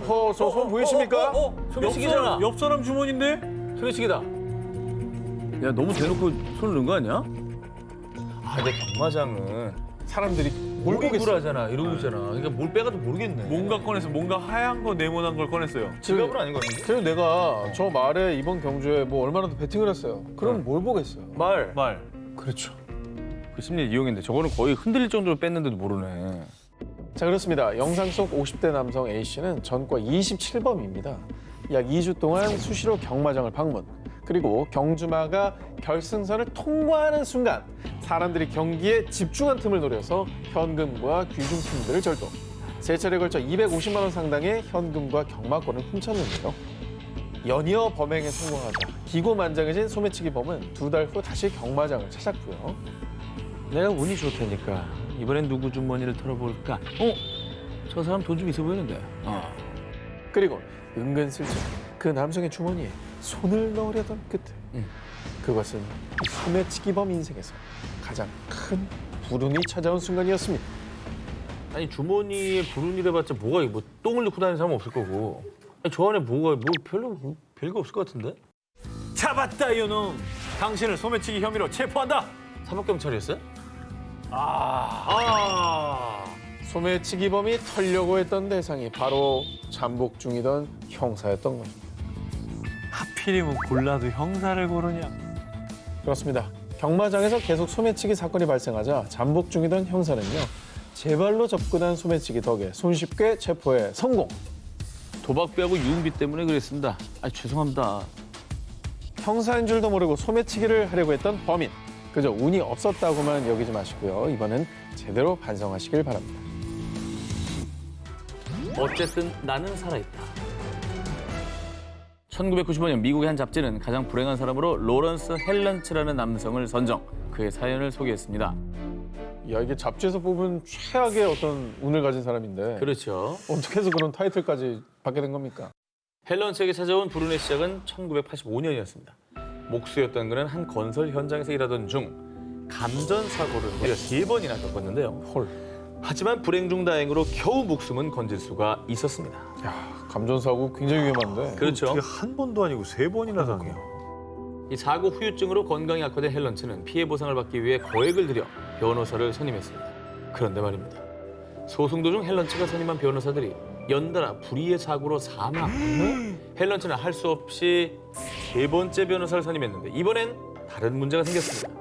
손 보이십니까? 소매치기잖아. 옆 사람 주머니인데? 소매치기다. 야, 너무 대놓고 손을 넣은 거 아니야? 아, 근데 경마장은 사람들이 몰골을 하잖아. 이러고 있잖아. 그러니까 뭘 빼가도 모르겠네. 뭔가 꺼냈어. 뭔가 하얀 거 네모난 걸 꺼냈어요. 지갑은 아닌 것 같은데? 그래서 내가 저 말에 이번 경주에 뭐 얼마나 더 베팅을 했어요. 그럼 뭘 보겠어요? 말. 그렇죠. 그 심리 이용인데 저거는 거의 흔들릴 정도로 뺐는데도 모르네. 자, 그렇습니다. 영상 속 50대 남성 A씨는 전과 27범입니다. 약 2주 동안 수시로 경마장을 방문. 그리고 경주마가 결승선을 통과하는 순간 사람들이 경기에 집중한 틈을 노려서 현금과 귀중품들을 절도. 세 차례에 걸쳐 250만 원 상당의 현금과 경마권을 훔쳤는데요. 연이어 범행에 성공하자 기고만장해진 소매치기 범은 2달 후 다시 경마장을 찾았고요. 내가 운이 좋다니까. 이번엔 누구 주머니를 털어볼까? 저 사람 돈 좀 있어 보이는데. 그리고 은근슬쩍 그 남성의 주머니에 손을 넣으려던 끝에 그것은 이 소매치기범 인생에서 가장 큰 불운이 찾아온 순간이었습니다. 아니 주머니에 불운이래봤자 뭐가 뭐 똥을 넣고 다니는 사람 없을 거고. 아니, 저 안에 뭐가 별거 없을 것 같은데? 잡았다 이놈. 당신을 소매치기 혐의로 체포한다. 사법경찰이었어요? 소매치기범이 털려고 했던 대상이 바로 잠복 중이던 형사였던 겁니다. 하필이면 골라도 형사를 고르냐. 그렇습니다. 경마장에서 계속 소매치기 사건이 발생하자 잠복 중이던 형사는요. 제 발로 접근한 소매치기 덕에 손쉽게 체포에 성공. 도박비하고 유흥비 때문에 그랬습니다. 아, 죄송합니다. 형사인 줄도 모르고 소매치기를 하려고 했던 범인. 그저 운이 없었다고만 여기지 마시고요. 이번엔 제대로 반성하시길 바랍니다. 어쨌든 나는 살아있다. 1995년 미국의 한 잡지는 가장 불행한 사람으로 로런스 헬런츠라는 남성을 선정. 그의 사연을 소개했습니다. 야, 이게 잡지에서 뽑은 최악의 어떤 운을 가진 사람인데 그렇죠. 어떻게 해서 그런 타이틀까지 받게 된 겁니까? 헬런츠에게 찾아온 불운의 시작은 1985년이었습니다. 목수였던 그는 한 건설 현장에서 일하던 중 감전 사고를 무려 3번이나 겪었는데요. 헐. 하지만 불행 중 다행으로 겨우 목숨은 건질 수가 있었습니다. 야, 감전사고 굉장히 위험한데. 그렇죠. 어떻게 한 번도 아니고 3번이나 당해. 이 사고 후유증으로 건강이 악화된 헬런츠는 피해 보상을 받기 위해 거액을 들여 변호사를 선임했습니다. 그런데 말입니다. 소송 도중 헬런츠가 선임한 변호사들이 연달아 불의의 사고로 사망. 헬런츠는 할 수 없이 3번째 변호사를 선임했는데 이번엔 다른 문제가 생겼습니다.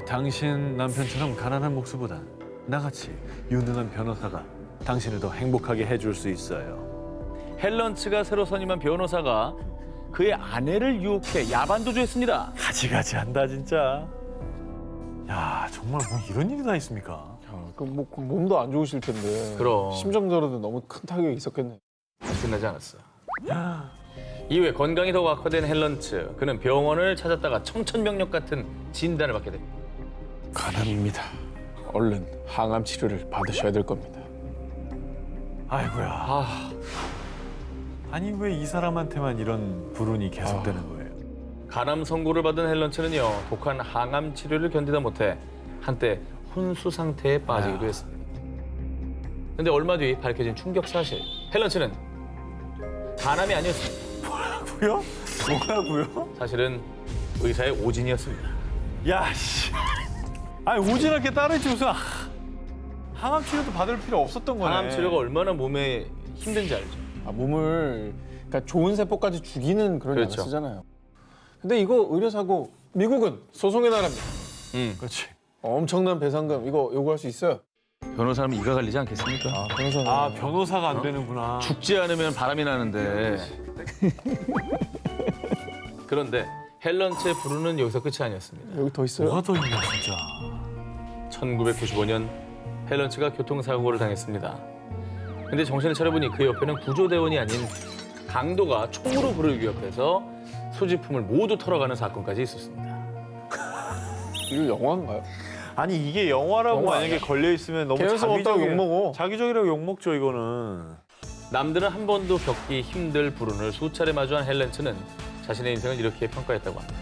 당신 남편처럼 가난한 목수보다 나같이 유능한 변호사가 당신을 더 행복하게 해줄 수 있어요. 헬런츠가 새로 선임한 변호사가 그의 아내를 유혹해 야반도주했습니다. 가지가지 한다 진짜. 야 정말 뭐 이런 일이 다 있습니까? 야, 그 몸도 안 좋으실 텐데. 그럼. 심정적으로도 너무 큰 타격이 있었겠네. 끝나지 않았어. 이후에 건강이 더욱 악화된 헬런츠. 그는 병원을 찾았다가 청천벽력 같은 진단을 받게 됩니다. 가난입니다. 얼른 항암 치료를 받으셔야 될 겁니다. 아이고야. 아니 왜 이 사람한테만 이런 불운이 계속되는 거예요? 간암 선고를 받은 헬런츠는요. 독한 항암 치료를 견디다 못해 한때 혼수 상태에 빠지기도 했습니다. 근데 얼마 뒤 밝혀진 충격 사실. 헬런츠는 간암이 아니었습니다. 뭐라고요? 뭐라고요? 사실은 의사의 오진이었습니다. 야 씨. 아니 오진하게 따르지 무슨 항암 치료도 받을 필요 없었던 거네. 항암 치료가 얼마나 몸에 힘든지 알죠. 몸을 그러니까 좋은 세포까지 죽이는 그런 약을 그렇죠. 쓰잖아요. 근데 이거 의료사고 미국은 소송의 나라입니다. 그렇지. 엄청난 배상금 이거 요구할 수 있어요. 변호사는 이가 갈리지 않겠습니까? 변호사. 변호사가 안 되는구나. 죽지 않으면 바람이 나는데. 그런데 헬런츠의 불운은 여기서 끝이 아니었습니다. 여기 더 있어요? 뭐가 더 있냐 진짜. 1995년 헬런츠가 교통사고를 당했습니다. 근데 정신을 차려보니 그 옆에는 구조대원이 아닌 강도가 총으로 그를 위협해서 소지품을 모두 털어가는 사건까지 있었습니다. 이거 영화인가요? 아니 이게 영화라고 영화 만약에 걸려 있으면 너무 개연성 없다고 자기적이라- 욕먹어. 자기적이라고 욕먹죠 이거는. 남들은 한 번도 겪기 힘들 불운을 수차례 마주한 헬런츠는 자신의 인생을 이렇게 평가했다고 합니다.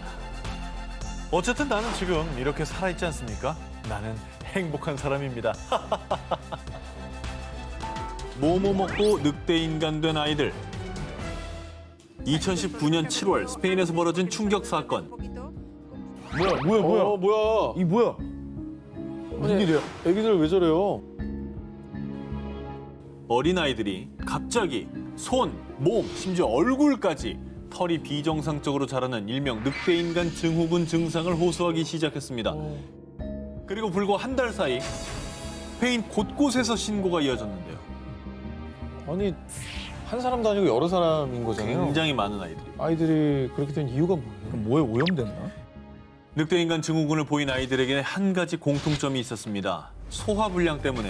어쨌든 나는 지금 이렇게 살아있지 않습니까? 나는 행복한 사람입니다. 뭐뭐 먹고 늑대 인간 된 아이들. 2019년 7월 스페인에서 벌어진 충격 사건. 뭐야? 뭐야? 이 뭐야? 무슨 일이야? 애기들 왜 저래요? 어린아이들이 갑자기 손, 몸, 심지어 얼굴까지 털이 비정상적으로 자라는 일명 늑대인간 증후군 증상을 호소하기 시작했습니다. 그리고 불과 한 달 사이 스페인 곳곳에서 신고가 이어졌는데요. 아니 한 사람도 아니고 여러 사람인 거잖아요. 굉장히 많은 아이들이. 아이들이 그렇게 된 이유가 뭐예요? 그럼 뭐에 오염됐나? 늑대인간 증후군을 보인 아이들에게 한 가지 공통점이 있었습니다. 소화불량 때문에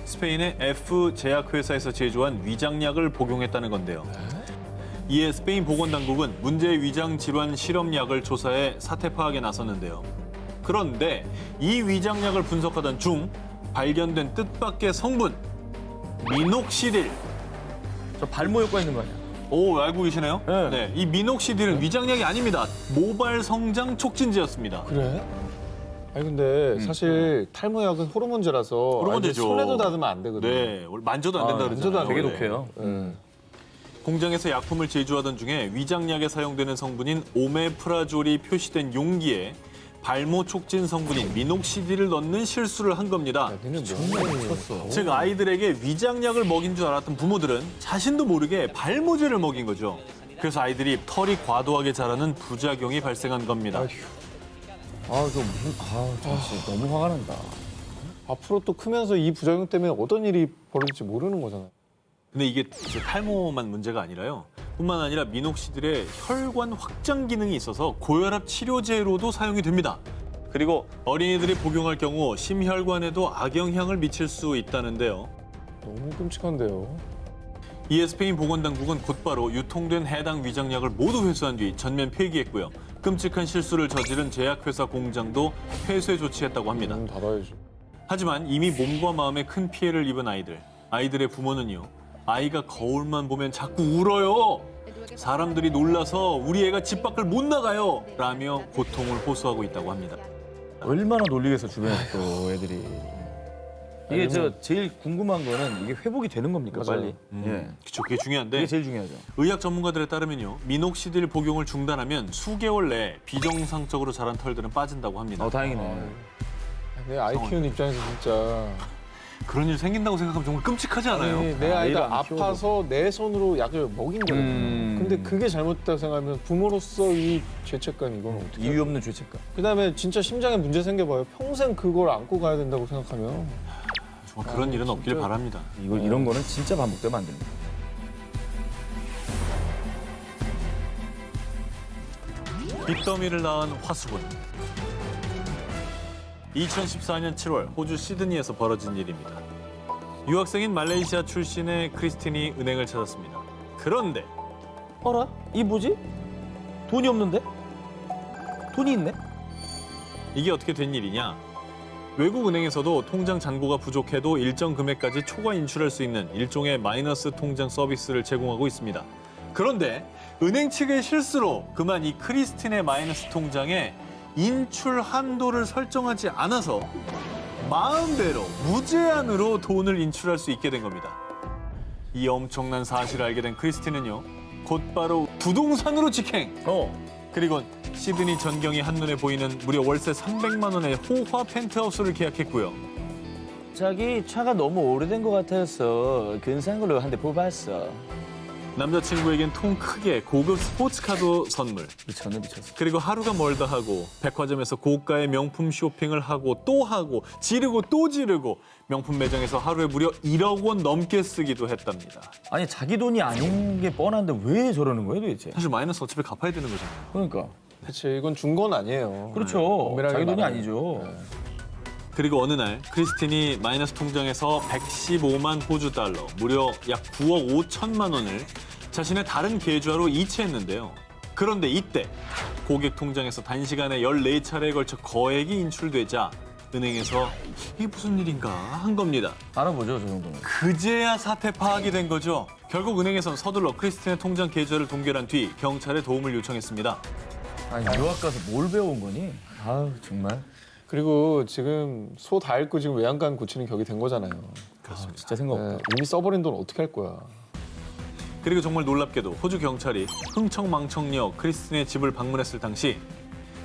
스페인의 F 제약회사에서 제조한 위장약을 복용했다는 건데요. 이에 스페인 보건당국은 문제의 위장 질환 실험약을 조사해 사태 파악에 나섰는데요. 그런데 이 위장약을 분석하던 중 발견된 뜻밖의 성분 미녹시딜. 저 발모 효과 있는 거 아니야? 오, 알고 계시나요? 네. 이 미녹시딜은 위장약이 아닙니다. 모발 성장 촉진제였습니다. 그래? 아니 근데 사실 탈모약은 호르몬제라서 호르몬제죠. 아이들 손에도 닿으면 안 되거든요. 네, 만져도 안 된다 만져도 그러잖아요. 안 되게 네. 독해요. 공장에서 약품을 제조하던 중에 위장약에 사용되는 성분인 오메프라졸이 표시된 용기에 발모 촉진 성분인 미녹시딜을 넣는 실수를 한 겁니다. 얘는 정말 미쳤어. 즉 아이들에게 위장약을 먹인 줄 알았던 부모들은 자신도 모르게 발모제를 먹인 거죠. 그래서 아이들이 털이 과도하게 자라는 부작용이 발생한 겁니다. 진짜 너무 화가 난다. 앞으로 또 크면서 이 부작용 때문에 어떤 일이 벌어질지 모르는 거잖아요. 근데 이게 이제 탈모만 문제가 아니라요. 뿐만 아니라 미녹시딜에 혈관 확장 기능이 있어서 고혈압 치료제로도 사용이 됩니다. 그리고 어린이들이 복용할 경우 심혈관에도 악영향을 미칠 수 있다는데요. 너무 끔찍한데요. 이에 스페인 보건당국은 곧바로 유통된 해당 위장약을 모두 회수한 뒤 전면 폐기했고요. 끔찍한 실수를 저지른 제약회사 공장도 폐쇄 조치했다고 합니다. 닫아야죠. 하지만 이미 몸과 마음에 큰 피해를 입은 아이들의 부모는요. 아이가 거울만 보면 자꾸 울어요. 사람들이 놀라서 우리 애가 집 밖을 못 나가요. 라며 고통을 호소하고 있다고 합니다. 얼마나 놀리겠어 주변에서 또 애들이. 이게 저 제일 궁금한 거는 이게 회복이 되는 겁니까 맞아요. 빨리? 예. 그쵸, 그게 중요한데 이게 제일 중요하죠. 의학 전문가들에 따르면요. 미녹시딜 복용을 중단하면 수개월 내에 비정상적으로 자란 털들은 빠진다고 합니다. 다행이네. 내 아이 키우는 입장에서 진짜 그런 일 생긴다고 생각하면 정말 끔찍하지 않아요? 아니, 내 아이가 아이를 안 아파서 내 손으로 약을 먹인 거거든요. 근데 그게 잘못됐다고 생각하면 부모로서 이 죄책감 이건 어떻게 이유 없는 죄책감. 그다음에 진짜 심장에 문제 생겨봐요. 평생 그걸 안고 가야 된다고 생각하면 정말 그런 일은 없길 바랍니다. 이런 거는 진짜 반복되면 안 됩니다. 빚더미를 낳은 화수분. 2014년 7월 호주 시드니에서 벌어진 일입니다. 유학생인 말레이시아 출신의 크리스틴이 은행을 찾았습니다. 그런데 어라? 이 뭐지? 돈이 없는데? 돈이 있네? 이게 어떻게 된 일이냐? 외국 은행에서도 통장 잔고가 부족해도 일정 금액까지 초과 인출할 수 있는 일종의 마이너스 통장 서비스를 제공하고 있습니다. 그런데 은행 측의 실수로 그만 이 크리스틴의 마이너스 통장에 인출 한도를 설정하지 않아서 마음대로 무제한으로 돈을 인출할 수 있게 된 겁니다. 이 엄청난 사실을 알게 된 크리스틴은요. 곧바로 부동산으로 직행. 그리고 시드니 전경이 한눈에 보이는 무려 월세 300만 원의 호화 펜트하우스를 계약했고요. 자기 차가 너무 오래된 것 같아서 근사한 걸로 한 대 뽑았어. 남자친구에겐 통 크게 고급 스포츠카도 선물. 미쳤네 미쳤어. 그리고 하루가 멀다 하고 백화점에서 고가의 명품 쇼핑을 하고 또 하고 지르고 또 지르고 명품 매장에서 하루에 무려 1억 원 넘게 쓰기도 했답니다. 아니 자기 돈이 아닌 게 뻔한데 왜 저러는 거예요 도대체? 사실 마이너스 어차피 갚아야 되는 거잖아요. 그러니까. 그치 이건 준 건 아니에요. 그렇죠. 엄밀하게 자기 돈이 말하면. 아니죠. 그리고 어느 날 크리스틴이 마이너스 통장에서 115만 호주 달러, 무려 약 9억 5천만 원을 자신의 다른 계좌로 이체했는데요. 그런데 이때 고객 통장에서 단시간에 14차례에 걸쳐 거액이 인출되자 은행에서 이게 무슨 일인가 한 겁니다. 알아보죠 저 정도는. 그제야 사태 파악이 된 거죠. 결국 은행에선 서둘러 크리스틴의 통장 계좌를 동결한 뒤 경찰에 도움을 요청했습니다. 아니 유학 가서 뭘 배워온 거니? 아우 정말. 그리고 지금 소 다 잃고 지금 외양간 고치는 격이 된 거잖아요. 그렇습니다. 진짜 생각 없다. 네, 이미 써버린 돈 어떻게 할 거야? 그리고 정말 놀랍게도 호주 경찰이 흥청망청역 크리스틴의 집을 방문했을 당시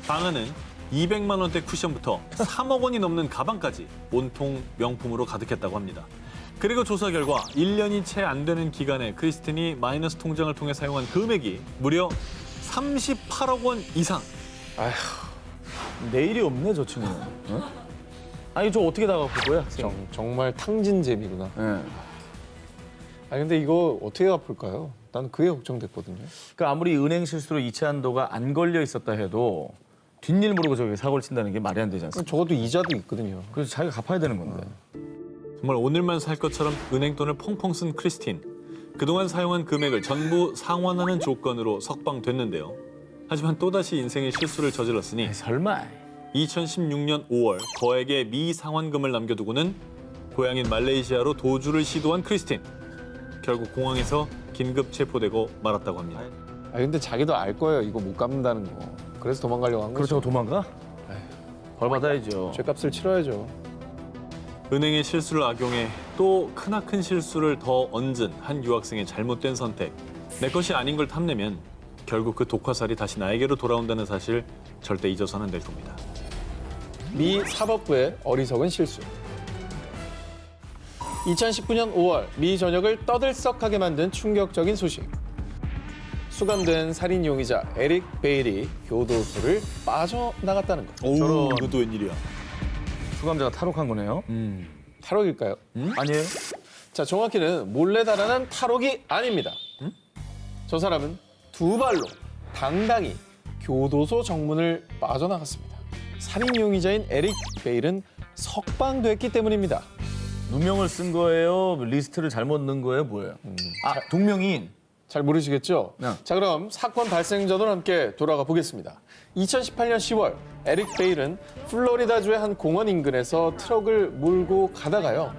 방 안은 200만 원대 쿠션부터 3억 원이 넘는 가방까지 온통 명품으로 가득했다고 합니다. 그리고 조사 결과 1년이 채 안 되는 기간에 크리스틴이 마이너스 통장을 통해 사용한 금액이 무려 38억 원 이상. 내일이 없네 저 친구는. 어? 아니 저 어떻게 나가볼 거야? 정말 탕진잼이구나. 예. 아니 근데 이거 어떻게 갚을까요? 난 그게 걱정됐거든요. 그러니까 아무리 은행 실수로 이체 한도가 안 걸려 있었다 해도 뒷일 모르고 저기 사고를 친다는 게 말이 안 되지 않습니까? 적어도 이자도 있거든요. 그래서 자기가 갚아야 되는 건데. 정말 오늘만 살 것처럼 은행 돈을 펑펑 쓴 크리스틴. 그동안 사용한 금액을 전부 상환하는 조건으로 석방됐는데요. 하지만 또다시 인생의 실수를 저질렀으니 에이, 설마. 2016년 5월 거액의 미상환금을 남겨두고는 고향인 말레이시아로 도주를 시도한 크리스틴. 결국 공항에서 긴급 체포되고 말았다고 합니다. 아 근데 자기도 알 거예요. 이거 못 갚는다는 거. 그래서 도망가려고 한 거죠. 그렇다고 도망가? 벌 받아야죠. 죄값을 치러야죠. 은행의 실수를 악용해 또 크나큰 실수를 더 얹은 한 유학생의 잘못된 선택. 내 것이 아닌 걸 탐내면 결국 그 독화살이 다시 나에게로 돌아온다는 사실 절대 잊어서는 안 될 겁니다. 미 사법부의 어리석은 실수. 2019년 5월 미 전역을 떠들썩하게 만든 충격적인 소식. 수감된 살인 용의자 에릭 베일이 교도소를 빠져나갔다는 것. 오, 저런. 이것도 웬일이야. 수감자가 탈옥한 거네요. 탈옥일까요? 아니에요? 자, 정확히는 몰래 달아난 탈옥이 아닙니다. 저 사람은 두 발로 당당히 교도소 정문을 빠져나갔습니다. 살인 용의자인 에릭 베일은 석방됐기 때문입니다. 누명을 쓴 거예요? 리스트를 잘못 넣은 거예요? 뭐예요? 아, 동명이인. 잘 모르시겠죠? 네. 자, 그럼 사건 발생 전으로 함께 돌아가 보겠습니다. 2018년 10월 에릭 베일은 플로리다주의 한 공원 인근에서 트럭을 몰고 가다가요.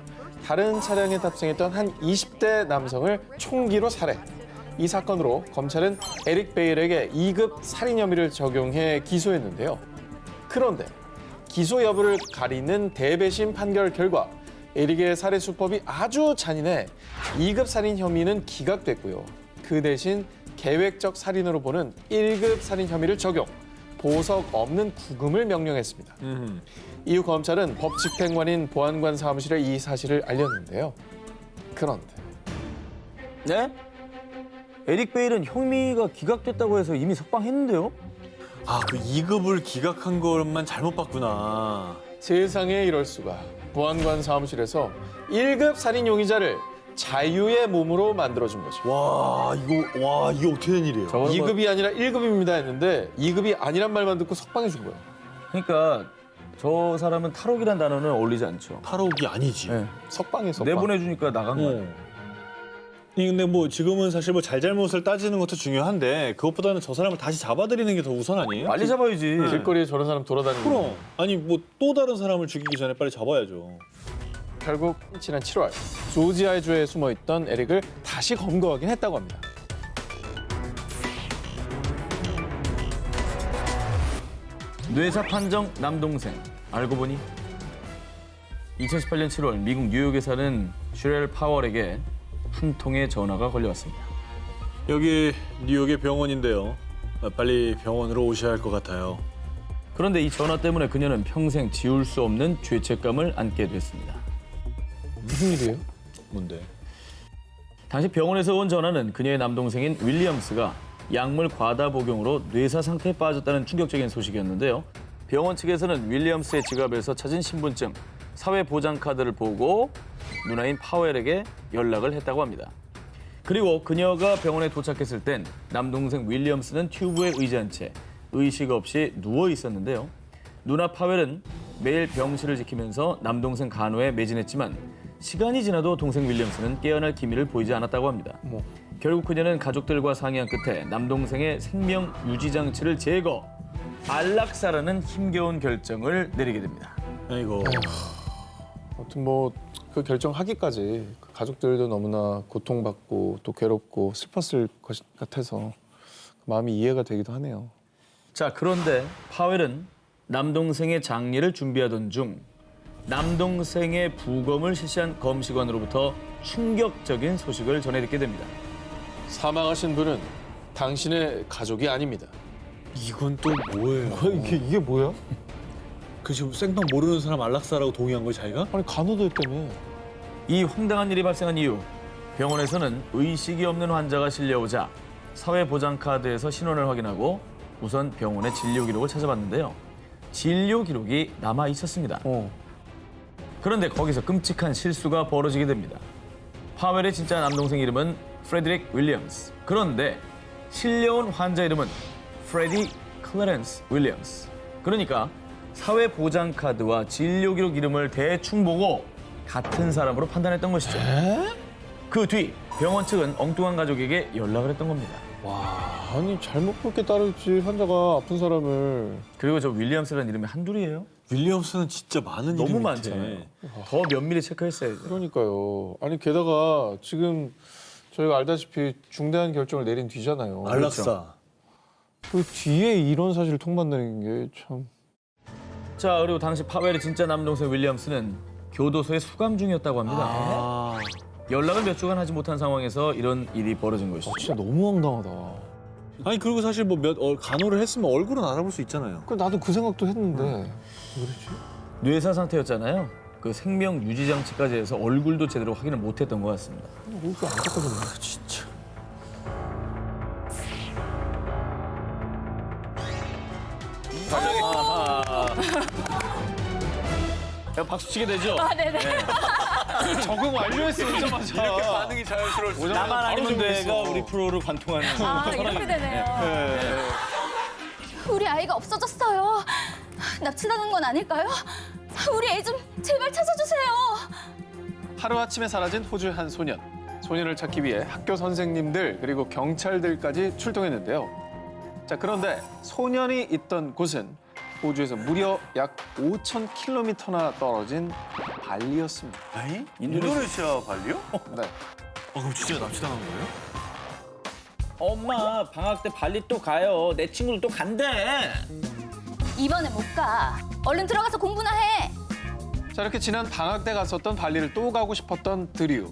다른 차량에 탑승했던 한 20대 남성을 총기로 살해. 이 사건으로 검찰은 에릭 베일에게 2급 살인 혐의를 적용해 기소했는데요. 그런데 기소 여부를 가리는 대배심 판결 결과 에릭의 살해 수법이 아주 잔인해 2급 살인 혐의는 기각됐고요. 그 대신 계획적 살인으로 보는 1급 살인 혐의를 적용, 보석 없는 구금을 명령했습니다. 이후 검찰은 법 집행관인 보안관 사무실에 이 사실을 알렸는데요. 그런데 네? 에릭 베일은 혐의가 기각됐다고 해서 이미 석방했는데요? 아, 그 2급을 기각한 것만 잘못 봤구나. 세상에 이럴 수가. 보안관 사무실에서 1급 살인 용의자를 자유의 몸으로 만들어준 거죠. 와, 이거 어떻게 된 일이에요? 2급이 아니라 1급입니다 했는데 2급이 아니란 말만 듣고 석방해 준 거예요. 그러니까 저 사람은 탈옥이란 단어는 어울리지 않죠. 탈옥이 아니지. 네. 석방. 내보내주니까 나간 거예요. 근데 뭐 지금은 사실 뭐 잘잘못을 따지는 것도 중요한데 그것보다는 저 사람을 다시 잡아들이는 게 더 우선 아니에요? 빨리 잡아야지. 길거리에 저런 사람 돌아다니는 거. 그럼. 아니 뭐 또 다른 사람을 죽이기 전에 빨리 잡아야죠. 결국 지난 7월 조지아주에 숨어있던 에릭을 다시 검거하긴 했다고 합니다. 뇌사 판정 남동생. 알고 보니 2018년 7월 미국 뉴욕에 사는 슈렐 파월에게 한 통의 전화가 걸려왔습니다. 여기 뉴욕의 병원인데요. 빨리 병원으로 오셔야 할 것 같아요. 그런데 이 전화 때문에 그녀는 평생 지울 수 없는 죄책감을 안게 됐습니다. 무슨 일이에요? 뭔데? 당시 병원에서 온 전화는 그녀의 남동생인 윌리엄스가 약물 과다 복용으로 뇌사 상태에 빠졌다는 충격적인 소식이었는데요. 병원 측에서는 윌리엄스의 지갑에서 찾은 신분증, 사회보장카드를 보고 누나인 파웰에게 연락을 했다고 합니다. 그리고 그녀가 병원에 도착했을 땐 남동생 윌리엄스는 튜브에 의지한 채 의식 없이 누워 있었는데요. 누나 파웰은 매일 병실을 지키면서 남동생 간호에 매진했지만 시간이 지나도 동생 윌리엄스는 깨어날 기미를 보이지 않았다고 합니다. 결국 그녀는 가족들과 상의한 끝에 남동생의 생명 유지 장치를 제거, 안락사라는 힘겨운 결정을 내리게 됩니다. 아이고. 아무튼 뭐 그 결정하기까지 그 가족들도 너무나 고통받고 또 괴롭고 슬펐을 것 같아서 그 마음이 이해가 되기도 하네요. 자, 그런데 파웰은 남동생의 장례를 준비하던 중 남동생의 부검을 실시한 검시관으로부터 충격적인 소식을 전해 듣게 됩니다. 사망하신 분은 당신의 가족이 아닙니다. 이건 또 뭐예요? 이게 뭐야? 그 지금 생판 모르는 사람 안락사라고 동의한 거야 자기가? 아니 간호도했다며. 이 황당한 일이 발생한 이후 병원에서는 의식이 없는 환자가 실려오자 사회보장카드에서 신원을 확인하고 우선 병원의 진료 기록을 찾아봤는데요. 진료 기록이 남아 있었습니다. 그런데 거기서 끔찍한 실수가 벌어지게 됩니다. 파웰의 진짜 남동생 이름은 프레드릭 윌리엄스. 그런데 실려온 환자 이름은 프레디 클래런스 윌리엄스. 그러니까 사회보장카드와 진료 기록 이름을 대충 보고 같은 사람으로 판단했던 것이죠. 그 뒤 병원 측은 엉뚱한 가족에게 연락을 했던 겁니다. 아니 잘못 볼 게 따르지 환자가 아픈 사람을. 그리고 저 윌리엄스라는 이름이 한둘이에요? 윌리엄스는 진짜 많은 너무 이름이 많잖아요. 있대. 더 면밀히 체크했어야죠. 그러니까요. 아니 게다가 지금 저희가 알다시피 중대한 결정을 내린 뒤잖아요. 안락사. 그 뒤에 이런 사실을 통보한다는 게 참. 자, 그리고 당시 파웰의 진짜 남동생 윌리엄스는 교도소에 수감 중이었다고 합니다. 아. 연락을 몇 주간 하지 못한 상황에서 이런 일이 벌어진 것이죠. 진짜 너무 황당하다. 아니 그리고 사실 뭐 간호를 했으면 얼굴은 알아볼 수 있잖아요. 그 나도 그 생각도 했는데 왜 그러지? 뇌사 상태였잖아요. 그 생명 유지 장치까지 해서 얼굴도 제대로 확인을 못했던 것 같습니다. 얼굴 안 닦아졌네. 진짜. 야, 박수 치게 되죠? 아, 네네. 적응 완료했어 오자마자. 이렇게 반응이 자연스러울 나만 아니면 돼가 우리 프로를 관통하는. 아, 이렇게 되네요. 우리 아이가 없어졌어요. 납치당한 건 아닐까요? 우리 애 좀 제발 찾아주세요. 하루아침에 사라진 호주의 한 소년. 소년을 찾기 위해 학교 선생님들 그리고 경찰들까지 출동했는데요. 자, 그런데 소년이 있던 곳은 호주에서 무려 약 5,000km나 떨어진 발리였습니다. 에이? 인도네시아 발리요? 네. 그럼 진짜 납치당한 거예요? 엄마, 방학 때 발리 또 가요. 내 친구들 또 간대. 이번엔 못 가. 얼른 들어가서 공부나 해. 자, 이렇게 지난 방학 때 갔었던 발리를 또 가고 싶었던 드류.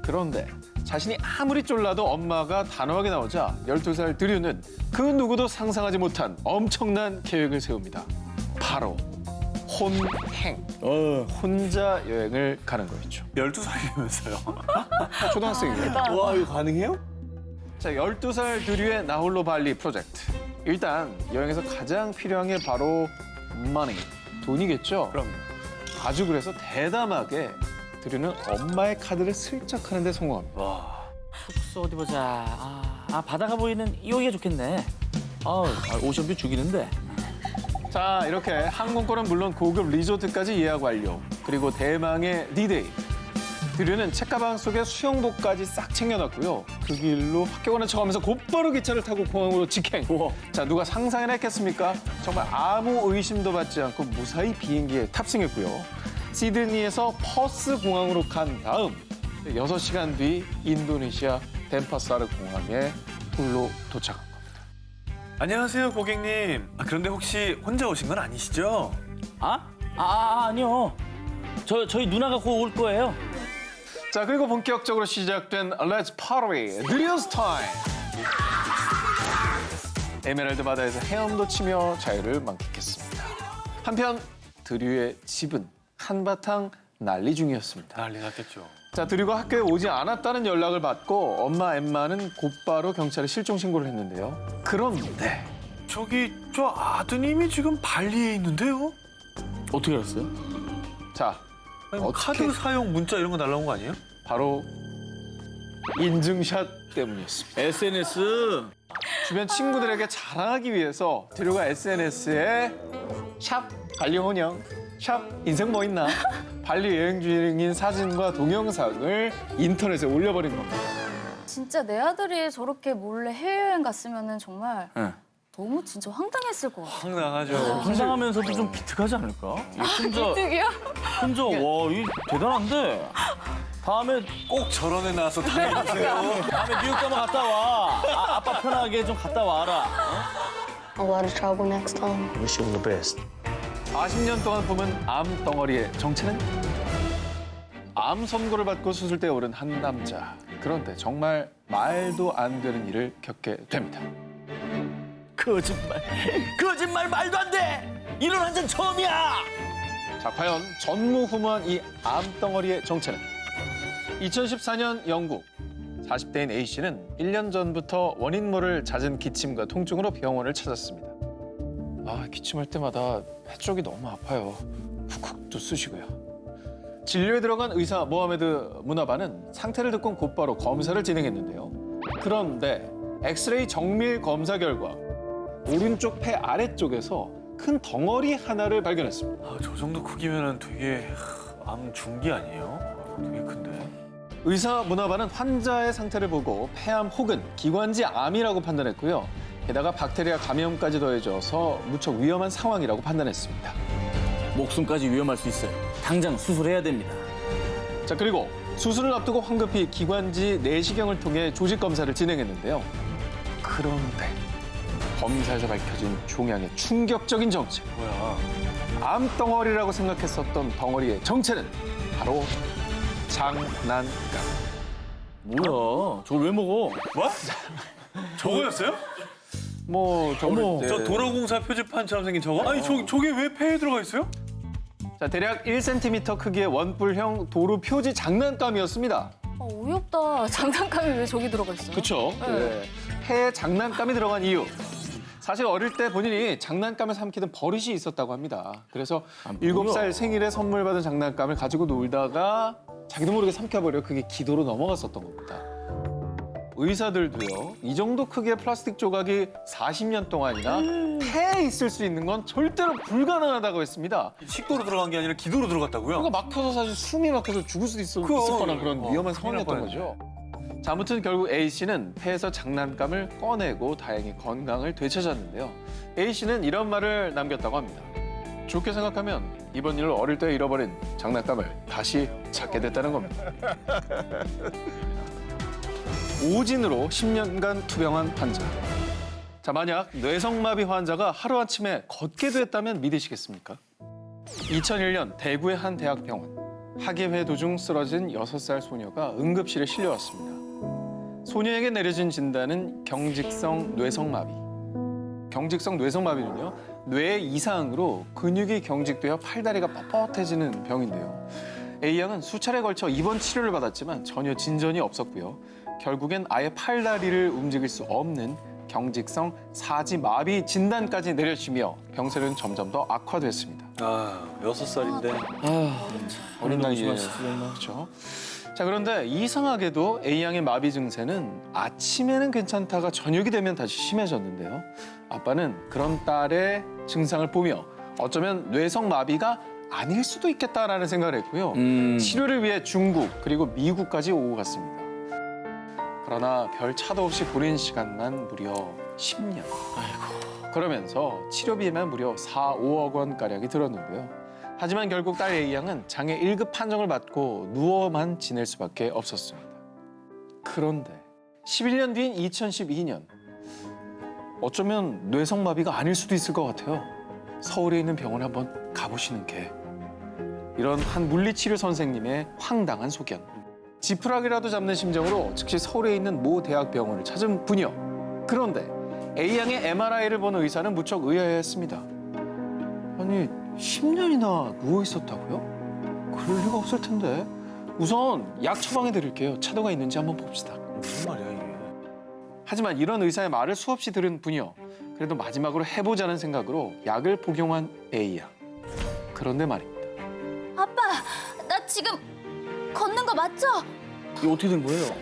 그런데 자신이 아무리 쫄라도 엄마가 단호하게 나오자 12살 드류는 그 누구도 상상하지 못한 엄청난 계획을 세웁니다. 바로 혼행. 혼자 여행을 가는 거였죠. 12살이면서요. 초등학생이에요. 와 이거 가능해요? 자, 12살 드류의 나홀로 발리 프로젝트. 일단 여행에서 가장 필요한 게 바로 money, 돈이겠죠? 그럼. 아주 그래서 대담하게 드류는 엄마의 카드를 슬쩍 하는 데 성공합니다. 와. 숙소 어디 보자. 바다가 보이는 여기가 좋겠네. 오션뷰 죽이는데. 자, 이렇게 항공권은 물론 고급 리조트까지 예약 완료. 그리고 대망의 D-Day. 드류는 책가방 속에 수영복까지 싹 챙겨놨고요. 그 길로 학교 가는 척하면서 곧바로 기차를 타고 공항으로 직행. 자, 누가 상상이나 했겠습니까? 정말 아무 의심도 받지 않고 무사히 비행기에 탑승했고요. 시드니에서 퍼스 공항으로 간 다음 6시간 뒤 인도네시아 덴파사르 공항에 홀로 도착한 겁니다. 안녕하세요 고객님. 그런데 혹시 혼자 오신 건 아니시죠? 아니요. 저희 누나가 곧 올 거예요. 자, 그리고 본격적으로 시작된 Let's Party, 드류스 타임. 에메랄드 바다에서 헤엄도 치며 자유를 만끽했습니다. 한편 드류의 집은 한바탕 난리 중이었습니다. 난리 났겠죠. 자, 드류가 학교에 오지 않았다는 연락을 받고 엄마 엠마는 곧바로 경찰에 실종 신고를 했는데요. 그런데 저기 저 아드님이 지금 발리에 있는데요? 어떻게 알았어요? 자, 아니, 뭐 어떻게 카드 사용 문자 이런 거 날라온 거 아니에요? 바로 인증샷 때문이었습니다. SNS. 주변 친구들에게 자랑하기 위해서 드류가 SNS에 샵 발리 혼영, 샵 인생 뭐 있나 발리 여행 중인 사진과 동영상을 인터넷에 올려버린 겁니다. 진짜 내 아들이 저렇게 몰래 해외여행 갔으면 정말 네. 너무 진짜 황당했을 것 같아. 황당하죠. 황당하면서도 좀 기특하지 않을까? 득이야? 혼자 이 대단한데. 다음에 꼭 저런 애 나와서 당해주세요. 다음에 뉴욕 가면 갔다 와. 아빠 편하게 좀 갔다 와라. A lot of trouble next time. Wish you all the best. 40년 동안 품은 암 덩어리의 정체는? 암 선고를 받고 수술대에 오른 한 남자. 그런데 정말 말도 안 되는 일을 겪게 됩니다. 거짓말 말도 안 돼! 이런 환자 처음이야! 자, 과연 전무후무한 이 암 덩어리의 정체는? 2014년 영국. 40대인 A씨는 1년 전부터 원인 모를 잦은 기침과 통증으로 병원을 찾았습니다. 기침할 때마다 폐 쪽이 너무 아파요. 쿡쿡도 쑤시고요. 진료에 들어간 의사 모하메드 무나바는 상태를 듣고 곧바로 검사를 진행했는데요. 그런데 엑스레이 정밀 검사 결과 오른쪽 폐 아래쪽에서 큰 덩어리 하나를 발견했습니다. 저 정도 크기면은 되게 암 중기 아니에요? 되게 큰데. 의사 무나바는 환자의 상태를 보고 폐암 혹은 기관지 암이라고 판단했고요. 게다가 박테리아 감염까지 더해져서 무척 위험한 상황이라고 판단했습니다. 목숨까지 위험할 수 있어요. 당장 수술해야 됩니다. 자, 그리고 수술을 앞두고 황급히 기관지 내시경을 통해 조직 검사를 진행했는데요. 그런데 검사에서 밝혀진 종양의 충격적인 정체. 뭐야? 암덩어리라고 생각했었던 덩어리의 정체는 바로 장난감. 뭐야? 저걸 왜 먹어? 뭐? 저거였어요? 저 도로공사 표지판처럼 생긴 저거? 아니 저게 왜 폐에 들어가 있어요? 자, 대략 1cm 크기의 원뿔형 도루 표지 장난감이었습니다. 어이없다. 장난감이 왜 저기 들어가 있어요? 그렇죠. 네. 폐에 장난감이 들어간 이유. 사실 어릴 때 본인이 장난감을 삼키던 버릇이 있었다고 합니다. 그래서 7살 생일에 선물 받은 장난감을 가지고 놀다가 자기도 모르게 삼켜버려 그게 기도로 넘어갔었던 겁니다. 의사들도요. 이 정도 크기의 플라스틱 조각이 40년 동안이나 폐에 있을 수 있는 건 절대로 불가능하다고 했습니다. 식도로 들어간 게 아니라 기도로 들어갔다고요? 그러니까 막혀서 사실 숨이 막혀서 죽을 수도 있을 뻔한 그런 위험한 상황이었던 거죠. 자, 아무튼 결국 A씨는 폐에서 장난감을 꺼내고 다행히 건강을 되찾았는데요. A씨는 이런 말을 남겼다고 합니다. 좋게 생각하면 이번 일을 어릴 때 잃어버린 장난감을 다시 찾게 됐다는 겁니다. 오진으로 10년간 투병한 환자. 자, 만약 뇌성마비 환자가 하루아침에 걷게 됐다면 믿으시겠습니까? 2001년 대구의 한 대학병원. 학예회 도중 쓰러진 6살 소녀가 응급실에 실려왔습니다. 소녀에게 내려진 진단은 경직성 뇌성마비. 경직성 뇌성마비는요, 뇌 이상으로 근육이 경직되어 팔다리가 뻣뻣해지는 병인데요. A양은 수차례 걸쳐 입원 치료를 받았지만 전혀 진전이 없었고요. 결국엔 아예 팔다리를 움직일 수 없는 경직성 사지마비 진단까지 내려지며 병세는 점점 더 악화됐습니다. 6살인데. 어린 나이에. 그렇죠. 자, 그런데 이상하게도 A양의 마비 증세는 아침에는 괜찮다가 저녁이 되면 다시 심해졌는데요. 아빠는 그런 딸의 증상을 보며 어쩌면 뇌성 마비가 아닐 수도 있겠다라는 생각을 했고요. 치료를 위해 중국 그리고 미국까지 오고 갔습니다. 그러나 별 차도 없이 보낸 시간만 무려 10년. 그러면서 치료비에만 무려 4, 5억 원가량이 들었는데요. 하지만 결국 딸 A양은 장애 1급 판정을 받고 누워만 지낼 수밖에 없었습니다. 그런데 11년 뒤인 2012년 어쩌면 뇌성마비가 아닐 수도 있을 것 같아요. 서울에 있는 병원에 한번 가보시는 게. 이런 한 물리치료 선생님의 황당한 소견. 지푸라기라도 잡는 심정으로 즉시 서울에 있는 모 대학병원을 찾은 부녀. 그런데 A양의 MRI를 본 의사는 무척 의아해했습니다. 아니, 10년이나 누워 있었다고요? 그럴 리가 없을 텐데. 우선 약 처방해 드릴게요. 차도가 있는지 한번 봅시다. 무슨 말이야 이게? 하지만 이런 의사의 말을 수없이 들은 부녀. 그래도 마지막으로 해보자는 생각으로 약을 복용한 A양. 그런데 말입니다. 아빠, 나 지금 걷는 거 맞죠? 이게 어떻게 된 거예요?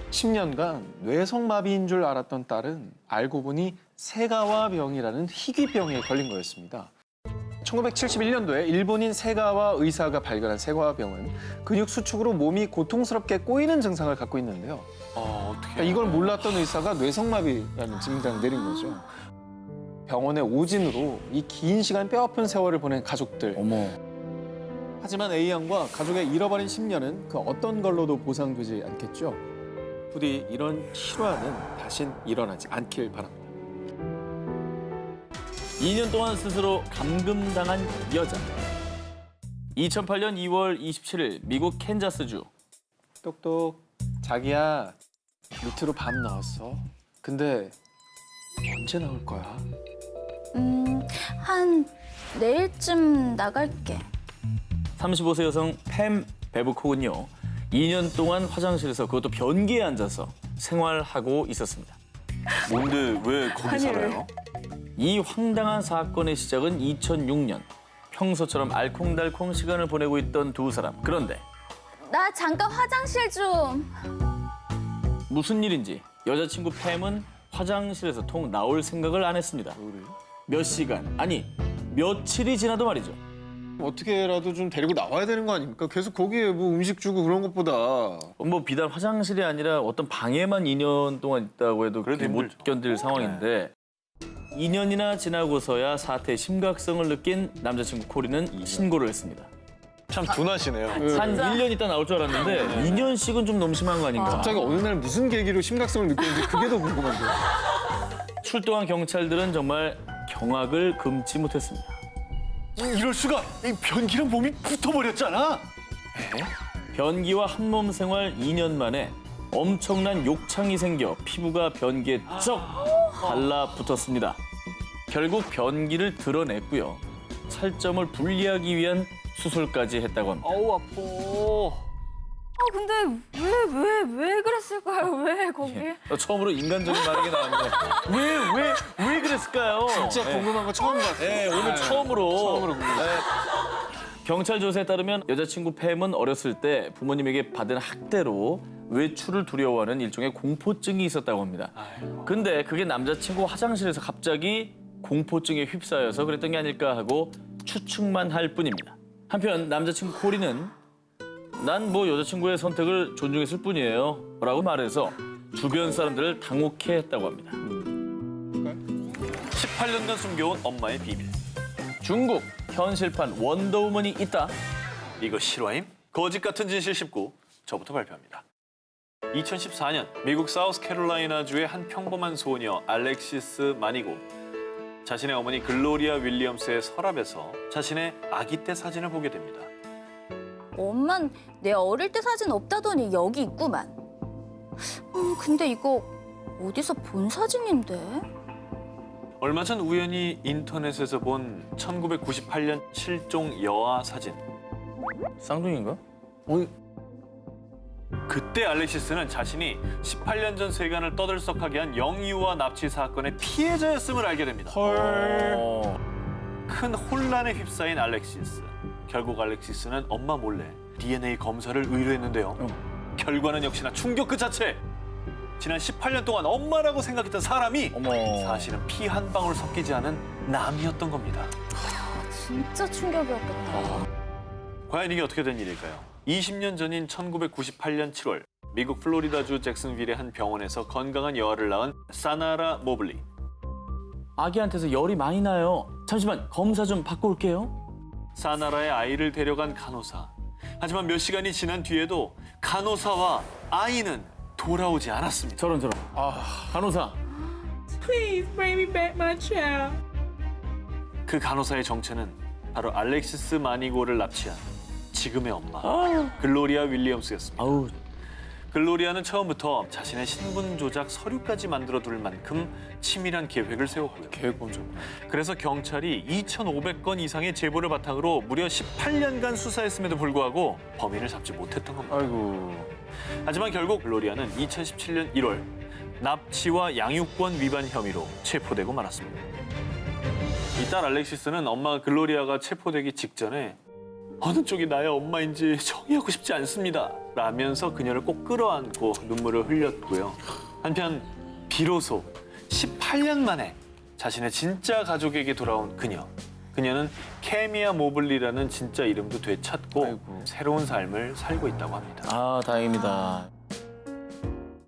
10년간 뇌성마비인 줄 알았던 딸은 알고 보니 세가와병이라는 희귀병에 걸린 거였습니다. 1971년도에 일본인 세가와 의사가 발견한 세가와병은 근육 수축으로 몸이 고통스럽게 꼬이는 증상을 갖고 있는데요. 어떻게? 그러니까 이걸 몰랐던 의사가 뇌성마비라는 진단을 내린 거죠. 병원의 오진으로 이 긴 시간 뼈아픈 세월을 보낸 가족들. 어머. 하지만 A양과 가족의 잃어버린 10년은 그 어떤 걸로도 보상되지 않겠죠. 부디 이런 실화는 다신 일어나지 않길 바랍니다. 2년 동안 스스로 감금당한 여자. 2008년 2월 27일 미국 캔자스주. 똑똑. 자기야, 밑으로 밥 넣었어. 근데 언제 나올 거야? 한 내일쯤 나갈게. 35세 여성 팸 베브콕은요. 2년 동안 화장실에서 그것도 변기에 앉아서 생활하고 있었습니다. 뭔데 왜 거기 살아요? 이 황당한 사건의 시작은 2006년. 평소처럼 알콩달콩 시간을 보내고 있던 두 사람. 그런데 나 잠깐 화장실 좀. 무슨 일인지 여자친구 팸은 화장실에서 통 나올 생각을 안 했습니다. 몇 시간, 아니 며칠이 지나도 말이죠. 어떻게라도 좀 데리고 나와야 되는 거 아닙니까? 계속 거기에 뭐 음식 주고 그런 것보다. 뭐 비단 화장실이 아니라 어떤 방에만 2년 동안 있다고 해도 그래도 그게 못 힘들죠. 견딜 상황인데 2년이나 지나고서야 사태의 심각성을 느낀 남자친구 코리는 신고를 했습니다. 참 둔하시네요. 한 1년 있다 나올 줄 알았는데 2년씩은 좀 너무 심한 거 아닌가. 갑자기 어느 날 무슨 계기로 심각성을 느꼈는지 그게 더 궁금한데요. 출동한 경찰들은 정말 경악을 금치 못했습니다. 이럴 수가! 이 변기랑 몸이 붙어버렸잖아. 변기와 한몸 생활 2년 만에 엄청난 욕창이 생겨 피부가 변기에 쩍 달라붙었습니다. 결국 변기를 드러냈고요. 살점을 분리하기 위한 수술까지 했다고 합니다. 어우 아파. 근데 왜 그랬을까요? 왜 거기? 처음으로 인간적인 반응이 나왔는데 왜 그랬을까요? 진짜 궁금한 거 처음 봤어요. 네, 오늘 처음으로. 궁금해요. 경찰 조사에 따르면 여자친구 팸은 어렸을 때 부모님에게 받은 학대로 외출을 두려워하는 일종의 공포증이 있었다고 합니다. 근데 그게 남자친구 화장실에서 갑자기 공포증에 휩싸여서 그랬던 게 아닐까 하고 추측만 할 뿐입니다. 한편 남자친구 코리는 난 뭐 여자친구의 선택을 존중했을 뿐이에요 라고 말해서 주변 사람들을 당혹해 했다고 합니다. 18년간 숨겨온 엄마의 비밀. 중국 현실판 원더우먼이 있다. 이거 실화임? 거짓 같은 진실 19. 저부터 발표합니다. 2014년 미국 사우스캐롤라이나주의 한 평범한 소녀 알렉시스 마니고. 자신의 어머니 글로리아 윌리엄스의 서랍에서 자신의 아기 때 사진을 보게 됩니다. 엄만 내 어릴 때 사진 없다더니 여기 있구만. 근데 이거 어디서 본 사진인데? 얼마 전 우연히 인터넷에서 본 1998년 실종 여아 사진. 쌍둥이인가? 그때 알렉시스는 자신이 18년 전 세간을 떠들썩하게 한 영유아 납치 사건의 피해자였음을 알게 됩니다. 큰 혼란에 휩싸인 알렉시스. 결국 알렉시스는 엄마 몰래 DNA 검사를 의뢰했는데요. 결과는 역시나 충격 그 자체. 지난 18년 동안 엄마라고 생각했던 사람이 어머. 사실은 피 한 방울 섞이지 않은 남이었던 겁니다. 진짜 충격이었겠다. 과연 이게 어떻게 된 일일까요? 20년 전인 1998년 7월 미국 플로리다주 잭슨빌의 한 병원에서 건강한 여아를 낳은 사나라 모블리. 아기한테서 열이 많이 나요. 잠시만 검사 좀 받고 올게요. 사나라의 아이를 데려간 간호사. 하지만 몇 시간이 지난 뒤에도 간호사와 아이는 돌아오지 않았습니다. 저런. 간호사. Please bring me back my child. 그 간호사의 정체는 바로 알렉시스 마니고를 납치한 지금의 엄마 글로리아 윌리엄스였습니다. 아우. 글로리아는 처음부터 자신의 신분 조작 서류까지 만들어둘 만큼 치밀한 계획을 세웠고요. 계획 먼저. 그래서 경찰이 2,500건 이상의 제보를 바탕으로 무려 18년간 수사했음에도 불구하고 범인을 잡지 못했던 겁니다. 아이고. 하지만 결국 글로리아는 2017년 1월 납치와 양육권 위반 혐의로 체포되고 말았습니다. 이 딸 알렉시스는 엄마 글로리아가 체포되기 직전에 어느 쪽이 나의 엄마인지 정의하고 싶지 않습니다 라면서 그녀를 꼭 끌어안고 눈물을 흘렸고요. 한편 비로소 18년 만에 자신의 진짜 가족에게 돌아온 그녀. 그녀는 케미아 모블리라는 진짜 이름도 되찾고 아이고. 새로운 삶을 살고 있다고 합니다. 아 다행입니다.